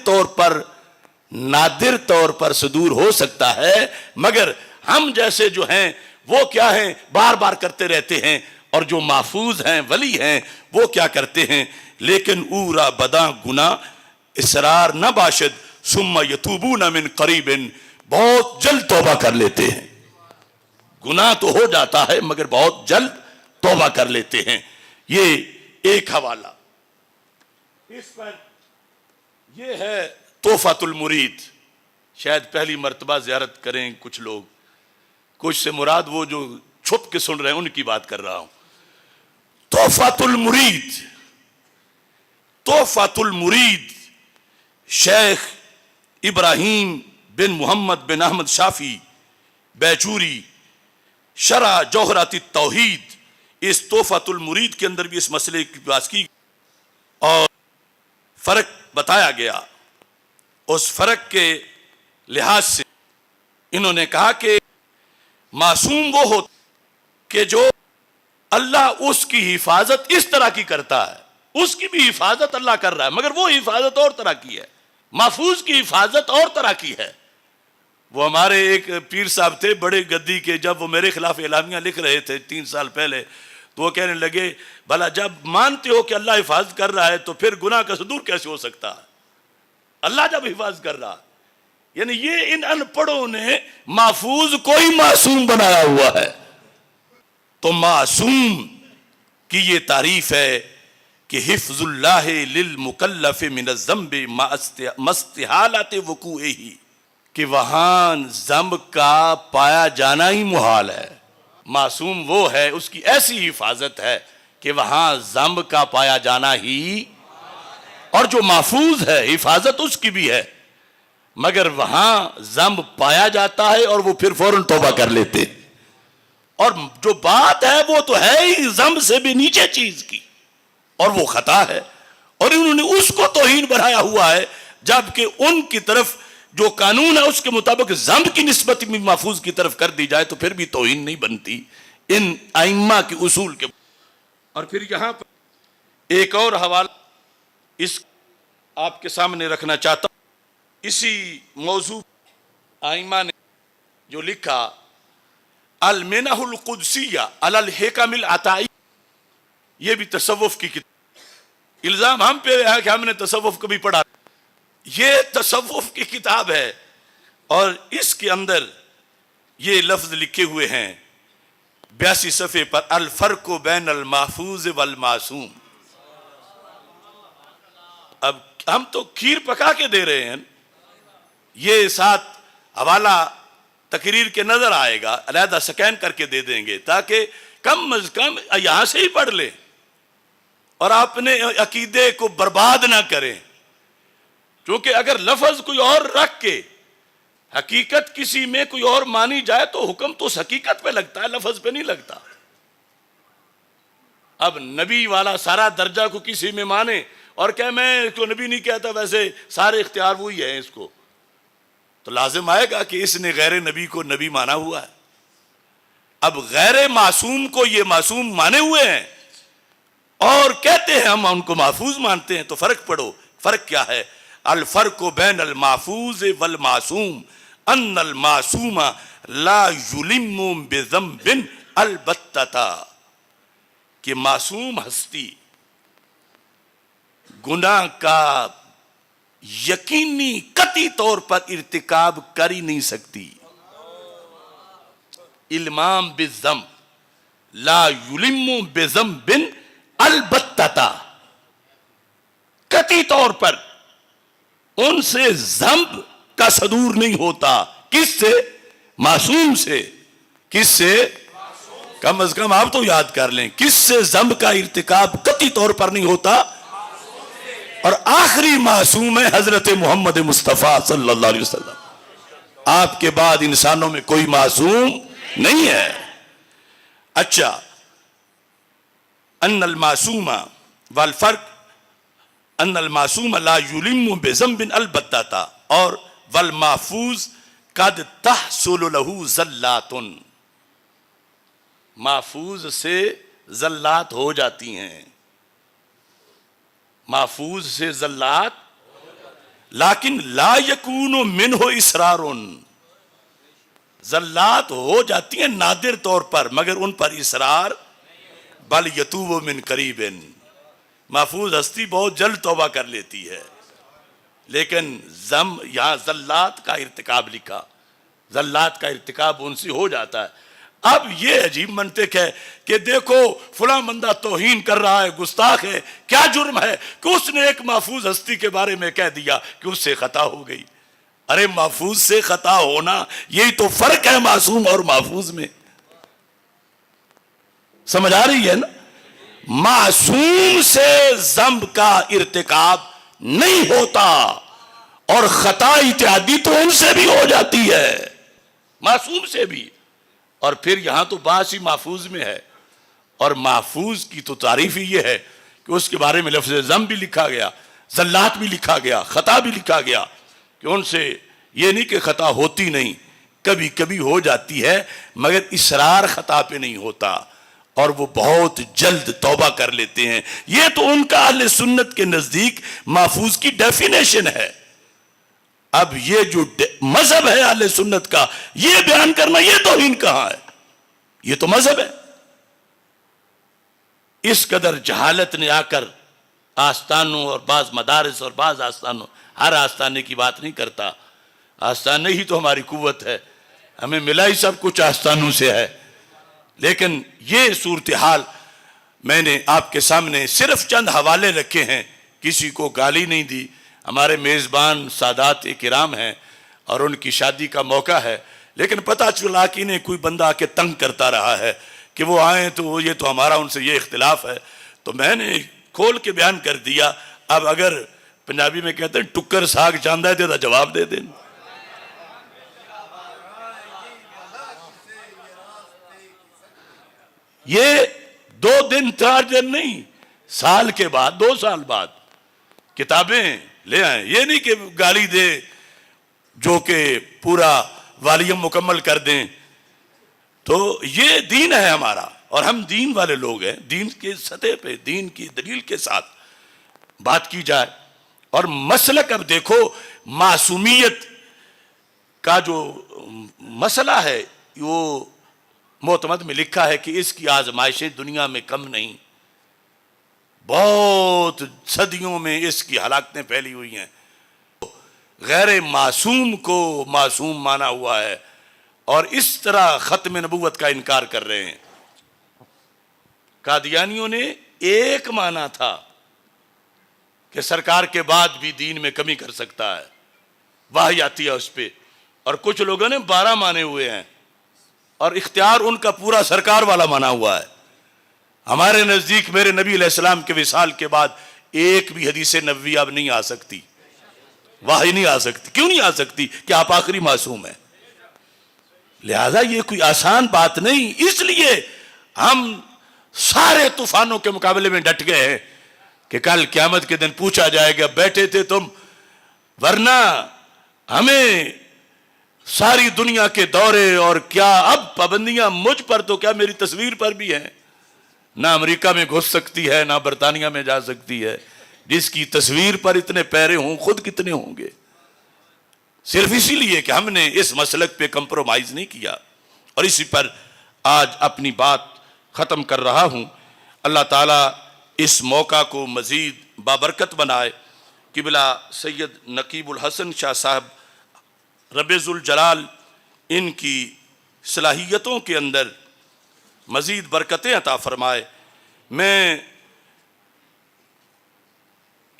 طور پر صدور ہو سکتا ہے، مگر ہم جیسے جو ہیں وہ کیا ہیں، بار بار کرتے رہتے ہیں. اور جو محفوظ ہیں، ولی ہیں، وہ کیا کرتے ہیں، لیکن اورا بداں گناہ اسرار نہ باشد ثم یتوبون من قریب، بہت جلد توبہ کر لیتے ہیں. گناہ تو ہو جاتا ہے مگر بہت جلد توبہ کر لیتے ہیں. یہ ایک حوالہ اس پر، یہ ہے تحفۃ المرید. شاید پہلی مرتبہ زیارت کریں کچھ لوگ، کچھ سے مراد وہ جو چھپ کے سن رہے ہیں ان کی بات کر رہا ہوں. تحفۃ المرید، تحفۃ المرید شیخ ابراہیم بن محمد بن احمد شافی بیچوری، شرح جوہرات التوحید. اس تحفۃ المرید کے اندر بھی اس مسئلے کی بات کی اور فرق بتایا گیا. اس فرق کے لحاظ سے انہوں نے کہا کہ معصوم وہ ہوتا کہ جو اللہ اس کی حفاظت اس طرح کی کرتا ہے، اس کی بھی حفاظت اللہ کر رہا ہے مگر وہ حفاظت اور طرح کی ہے. محفوظ کی حفاظت اور طرح کی ہے. وہ ہمارے ایک پیر صاحب تھے بڑے گدی کے، جب وہ میرے خلاف اعلامیہ لکھ رہے تھے 3 سال پہلے، تو وہ کہنے لگے بھلا جب مانتے ہو کہ اللہ حفاظت کر رہا ہے تو پھر گناہ کا صدور کیسے ہو سکتا ہے؟ اللہ جب حفاظت کر رہا، یعنی یہ ان ان پڑھوں نے محفوظ کوئی معصوم بنایا ہوا ہے. تو معصوم کی یہ تعریف ہے کہ حفظ اللہ للمکلف من الذنب مستحالت وقوعہ، کہ وہاں ذنب کا پایا جانا ہی محال ہے. معصوم وہ ہے، اس کی ایسی حفاظت ہے کہ وہاں ذنب کا پایا جانا ہی، اور جو محفوظ ہے حفاظت اس کی بھی ہے مگر وہاں ذنب پایا جاتا ہے اور وہ پھر فوراً توبہ کر لیتے. اور جو بات ہے وہ تو ہے ہی ذنب سے بھی نیچے چیز کی، اور وہ خطا ہے، اور انہوں نے اس کو توہین بنایا ہوا ہے، جبکہ ان کی طرف جو قانون ہے اس کے مطابق ذنب کی نسبت بھی محفوظ کی طرف کر دی جائے تو پھر بھی توہین نہیں بنتی ان ائمہ کے اصول کے. اور پھر یہاں پر ایک اور حوالہ اس آپ کے سامنے رکھنا چاہتا ہوں. اسی موضوع ائمہ نے جو لکھا المنح القدسیہ علی الحکم العطائی، یہ بھی تصوف کی کتاب. الزام ہم پہ ہے کہ ہم نے تصوف کو بھی پڑھا. یہ تصوف کی کتاب ہے اور اس کے اندر یہ لفظ لکھے ہوئے ہیں 82 صفحے پر، الفرق بین المحفوظ والمعصوم. اب ہم تو کھیر پکا کے دے رہے ہیں، یہ ساتھ حوالہ تقریر کے نظر آئے گا، علیحدہ سکین کر کے دے دیں گے تاکہ کم از کم یہاں سے ہی پڑھ لیں اور اپنے عقیدے کو برباد نہ کریں. کیونکہ اگر لفظ کوئی اور رکھ کے حقیقت کسی میں کوئی اور مانی جائے تو حکم تو اس حقیقت پہ لگتا ہے، لفظ پہ نہیں لگتا. اب نبی والا سارا درجہ کو کسی میں مانے اور کہ میں اس کو نبی نہیں کہتا، ویسے سارے اختیار وہی ہیں اس کو، تو لازم آئے گا کہ اس نے غیر نبی کو نبی مانا ہوا ہے. اب غیر معصوم کو یہ معصوم مانے ہوئے ہیں اور کہتے ہیں ہم ان کو محفوظ مانتے ہیں. تو فرق پڑھو، فرق کیا ہے؟ الفرق بین المحفوظ والمعصوم ان المعصوم لا یلم بذنب البتہ، کہ معصوم ہستی گناہ کا یقینی قطعی طور پر ارتکاب کر ہی نہیں سکتی. المام بالذنب لا یلم بذنب البتہ، قطعی طور پر ان سے ذنب کا صدور نہیں ہوتا. کس سے؟ معصوم سے. کس سے؟ کم از کم آپ تو یاد کر لیں، کس سے ذنب کا ارتکاب قطعی طور پر نہیں ہوتا؟ اور آخری معصوم ہے حضرت محمد مصطفیٰ صلی اللہ علیہ وسلم. آپ کے بعد انسانوں میں کوئی معصوم نہیں ہے. اچھا، ان المعصوم والفرق ان المعصوم لا یلم بذنب البتہ، اور والمحفوظ قد تحصل له زلات، محفوظ سے زلات ہو جاتی ہیں. محفوظ سے زلات، لیکن لا یکون منہ اصرار، زلات ہو جاتی ہیں نادر طور پر مگر ان پر اصرار، بل یتوب من قریب، محفوظ ہستی بہت جلد توبہ کر لیتی ہے. لیکن یہاں زلات کا ارتکاب لکھا، زلات کا ارتکاب ان سے ہو جاتا ہے. اب یہ عجیب منطق ہے کہ دیکھو فلاں بندہ توہین کر رہا ہے، گستاخ ہے، کیا جرم ہے کہ اس نے ایک محفوظ ہستی کے بارے میں کہہ دیا کہ اس سے خطا ہو گئی۔ ارے محفوظ سے خطا ہونا، یہی تو فرق ہے معصوم اور محفوظ میں۔ سمجھ آ رہی ہے نا؟ معصوم سے ذنب کا ارتکاب نہیں ہوتا، اور خطا اتحادی تو ان سے بھی ہو جاتی ہے، معصوم سے بھی۔ اور پھر یہاں تو بات ہی محفوظ میں ہے، اور محفوظ کی تو تعریف ہی یہ ہے کہ اس کے بارے میں لفظ ذنب بھی لکھا گیا، زلات بھی لکھا گیا، خطا بھی لکھا گیا، کہ ان سے یہ نہیں کہ خطا ہوتی نہیں، کبھی کبھی ہو جاتی ہے، مگر اصرار خطا پہ نہیں ہوتا، اور وہ بہت جلد توبہ کر لیتے ہیں۔ یہ تو ان کا اہل سنت کے نزدیک محفوظ کی ڈیفینیشن ہے۔ اب یہ جو مذہب ہے اہل سنت کا، یہ بیان کرنا، یہ توہین کہاں ہے؟ یہ تو مذہب ہے۔ اس قدر جہالت نے آ کر آستانوں اور بعض مدارس اور بعض آستانوں، ہر آستانے کی بات نہیں کرتا، آستانے ہی تو ہماری قوت ہے، ہمیں ملا ہی سب کچھ آستانوں سے ہے۔ لیکن یہ صورتحال میں نے آپ کے سامنے صرف چند حوالے رکھے ہیں، کسی کو گالی نہیں دی۔ ہمارے میزبان سادات کرام ہیں اور ان کی شادی کا موقع ہے، لیکن پتہ چلا کہ انہیں کوئی بندہ آ کے تنگ کرتا رہا ہے کہ وہ آئیں تو یہ تو ہمارا ان سے یہ اختلاف ہے، تو میں نے کھول کے بیان کر دیا۔ اب اگر پنجابی میں کہتے ہیں ٹکر ساگ چاندہ ہے تو جواب دے دیں۔ یہ 2 دن 4 دن نہیں، سال کے بعد 2 سال بعد کتابیں لے آئیں۔ یہ نہیں کہ گالی دے جو کہ پورا والیوم مکمل کر دیں۔ تو یہ دین ہے ہمارا، اور ہم دین والے لوگ ہیں، دین کے سطح پہ دین کی دلیل کے ساتھ بات کی جائے۔ اور مسلک اب دیکھو، معصومیت کا جو مسئلہ ہے وہ معتمد میں لکھا ہے کہ اس کی آزمائشیں دنیا میں کم نہیں، بہت صدیوں میں اس کی ہلاکتیں پھیلی ہوئی ہیں۔ غیر معصوم کو معصوم مانا ہوا ہے، اور اس طرح ختم نبوت کا انکار کر رہے ہیں۔ قادیانیوں نے ایک مانا تھا کہ سرکار کے بعد بھی دین میں کمی کر سکتا ہے، وحی آتی ہے اس پہ، اور کچھ لوگوں نے 12 مانے ہوئے ہیں، اور اختیار ان کا پورا سرکار والا مانا ہوا ہے۔ ہمارے نزدیک میرے نبی علیہ السلام کے وصال کے بعد ایک بھی حدیث نبوی اب نہیں آ سکتی، وحی نہیں آ سکتی۔ کیوں نہیں آ سکتی؟ کہ آپ آخری معصوم ہیں۔ لہذا یہ کوئی آسان بات نہیں، اس لیے ہم سارے طوفانوں کے مقابلے میں ڈٹ گئے ہیں کہ کل قیامت کے دن پوچھا جائے گا بیٹھے تھے تم، ورنہ ہمیں ساری دنیا کے دورے اور کیا اب پابندیاں مجھ پر تو کیا میری تصویر پر بھی ہیں، نہ امریکہ میں گھس سکتی ہے نہ برطانیہ میں جا سکتی ہے۔ جس کی تصویر پر اتنے پیرے ہوں خود کتنے ہوں گے؟ صرف اسی لیے کہ ہم نے اس مسلک پہ کمپرومائز نہیں کیا۔ اور اسی پر آج اپنی بات ختم کر رہا ہوں۔ اللہ تعالیٰ اس موقع کو مزید بابرکت بنائے۔ قبلہ سید نقیب الحسن شاہ صاحب رب ذوالجلال ان کی صلاحیتوں کے اندر مزید برکتیں عطا فرمائے۔ میں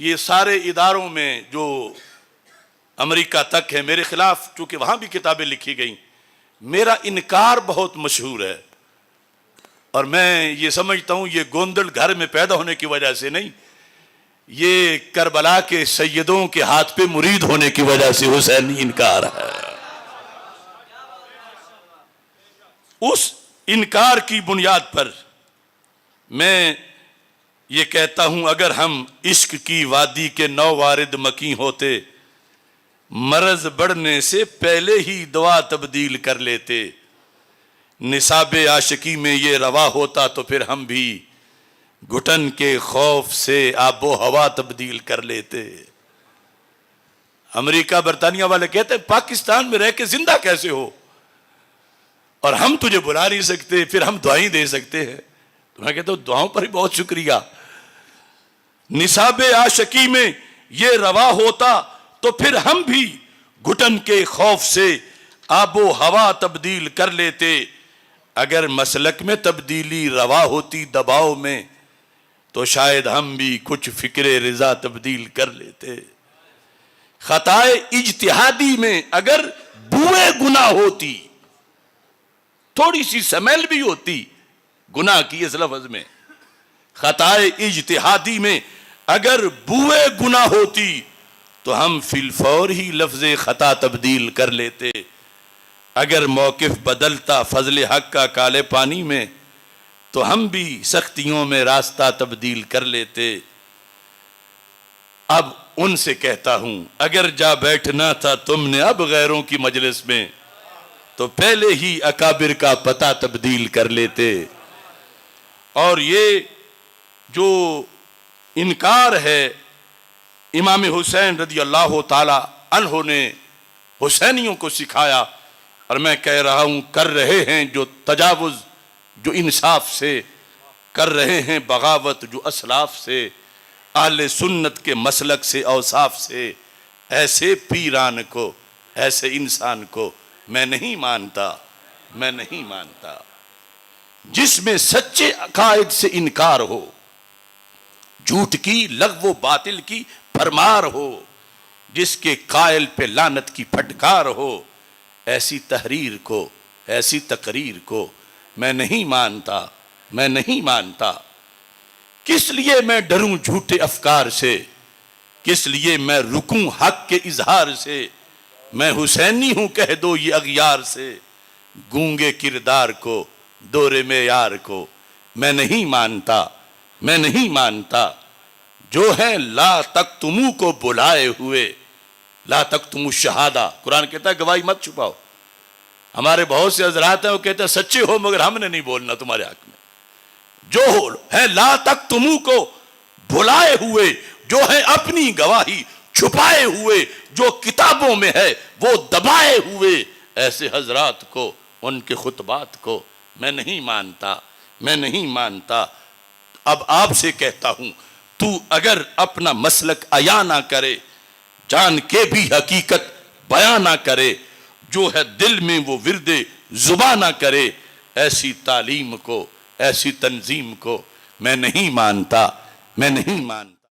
یہ سارے اداروں میں جو امریکہ تک ہے، میرے خلاف چونکہ وہاں بھی کتابیں لکھی گئیں، میرا انکار بہت مشہور ہے، اور میں یہ سمجھتا ہوں یہ گوندل گھر میں پیدا ہونے کی وجہ سے نہیں، یہ کربلا کے سیدوں کے ہاتھ پہ مرید ہونے کی وجہ سے حسینی انکار ہے۔ اس انکار کی بنیاد پر میں یہ کہتا ہوں، اگر ہم عشق کی وادی کے 9 وارد مکی ہوتے، مرض بڑھنے سے پہلے ہی دوا تبدیل کر لیتے، نصاب عاشقی میں یہ روا ہوتا تو پھر ہم بھی گھٹن کے خوف سے آب و ہوا تبدیل کر لیتے۔ امریکہ برطانیہ والے کہتے ہیں پاکستان میں رہ کے زندہ کیسے ہو، اور ہم تجھے بلا نہیں سکتے، پھر ہم دعائیں دے سکتے ہیں؟ تو میں کہتا ہوں دعاؤں پر ہی بہت شکریہ۔ نصاب عاشقی میں یہ روا ہوتا تو پھر ہم بھی گھٹن کے خوف سے آب و ہوا تبدیل کر لیتے، اگر مسلک میں تبدیلی روا ہوتی دباؤ میں تو شاید ہم بھی کچھ فکر رضا تبدیل کر لیتے. خطائے اجتہادی میں اگر بوئے گناہ ہوتی، تھوڑی سی سمیل بھی ہوتی گناہ کی اس لفظ میں، خطائے اجتہادی میں اگر بوئے گناہ ہوتی تو ہم فی الفور ہی لفظ خطا تبدیل کر لیتے. اگر موقف بدلتا فضل حق کا کالے پانی میں تو ہم بھی سختیوں میں راستہ تبدیل کر لیتے. اب ان سے کہتا ہوں اگر جا بیٹھنا تھا تم نے اب غیروں کی مجلس میں تو پہلے ہی اکابر کا پتہ تبدیل کر لیتے. اور یہ جو انکار ہے امام حسین رضی اللہ تعالی عنہ نے حسینیوں کو سکھایا، اور میں کہہ رہا ہوں کر رہے ہیں جو تجاوز جو انصاف سے، کر رہے ہیں بغاوت جو اسلاف سے، اہل سنت کے مسلک سے اوصاف سے. ایسے پیران کو، ایسے انسان کو میں نہیں مانتا، میں نہیں مانتا. جس میں سچے عقائد سے انکار ہو، جھوٹ کی لغو و باطل کی پرمار ہو، جس کے قائل پہ لعنت کی پھٹکار ہو، ایسی تحریر کو، ایسی تقریر کو میں نہیں مانتا، میں نہیں مانتا. کس لیے میں ڈروں جھوٹے افکار سے، کس لیے میں رکوں حق کے اظہار سے. میں حسینی ہوں کہہ دو یہ اغیار سے، گونگے کردار کو دور معیار کو میں نہیں مانتا، میں نہیں مانتا. جو ہیں لا تکتمو کو بلائے ہوئے، لا تکتمو شہادہ، قرآن کہتا ہے گواہی مت چھپاؤ. ہمارے بہت سے حضرات ہیں وہ کہتے ہیں سچے ہو مگر ہم نے نہیں بولنا تمہارے حق میں. جو ہے لا تکتمو کو بھلائے ہوئے، جو ہے اپنی گواہی چھپائے ہوئے، جو کتابوں میں ہے وہ دبائے ہوئے، ایسے حضرات کو، ان کے خطبات کو میں نہیں مانتا، میں نہیں مانتا. اب آپ سے کہتا ہوں تو اگر اپنا مسلک عیاں نہ کرے، جان کے بھی حقیقت بیاں نہ کرے، جو ہے دل میں وہ ورد زباں نہ کرے، ایسی تعلیم کو، ایسی تنظیم کو میں نہیں مانتا، میں نہیں مانتا.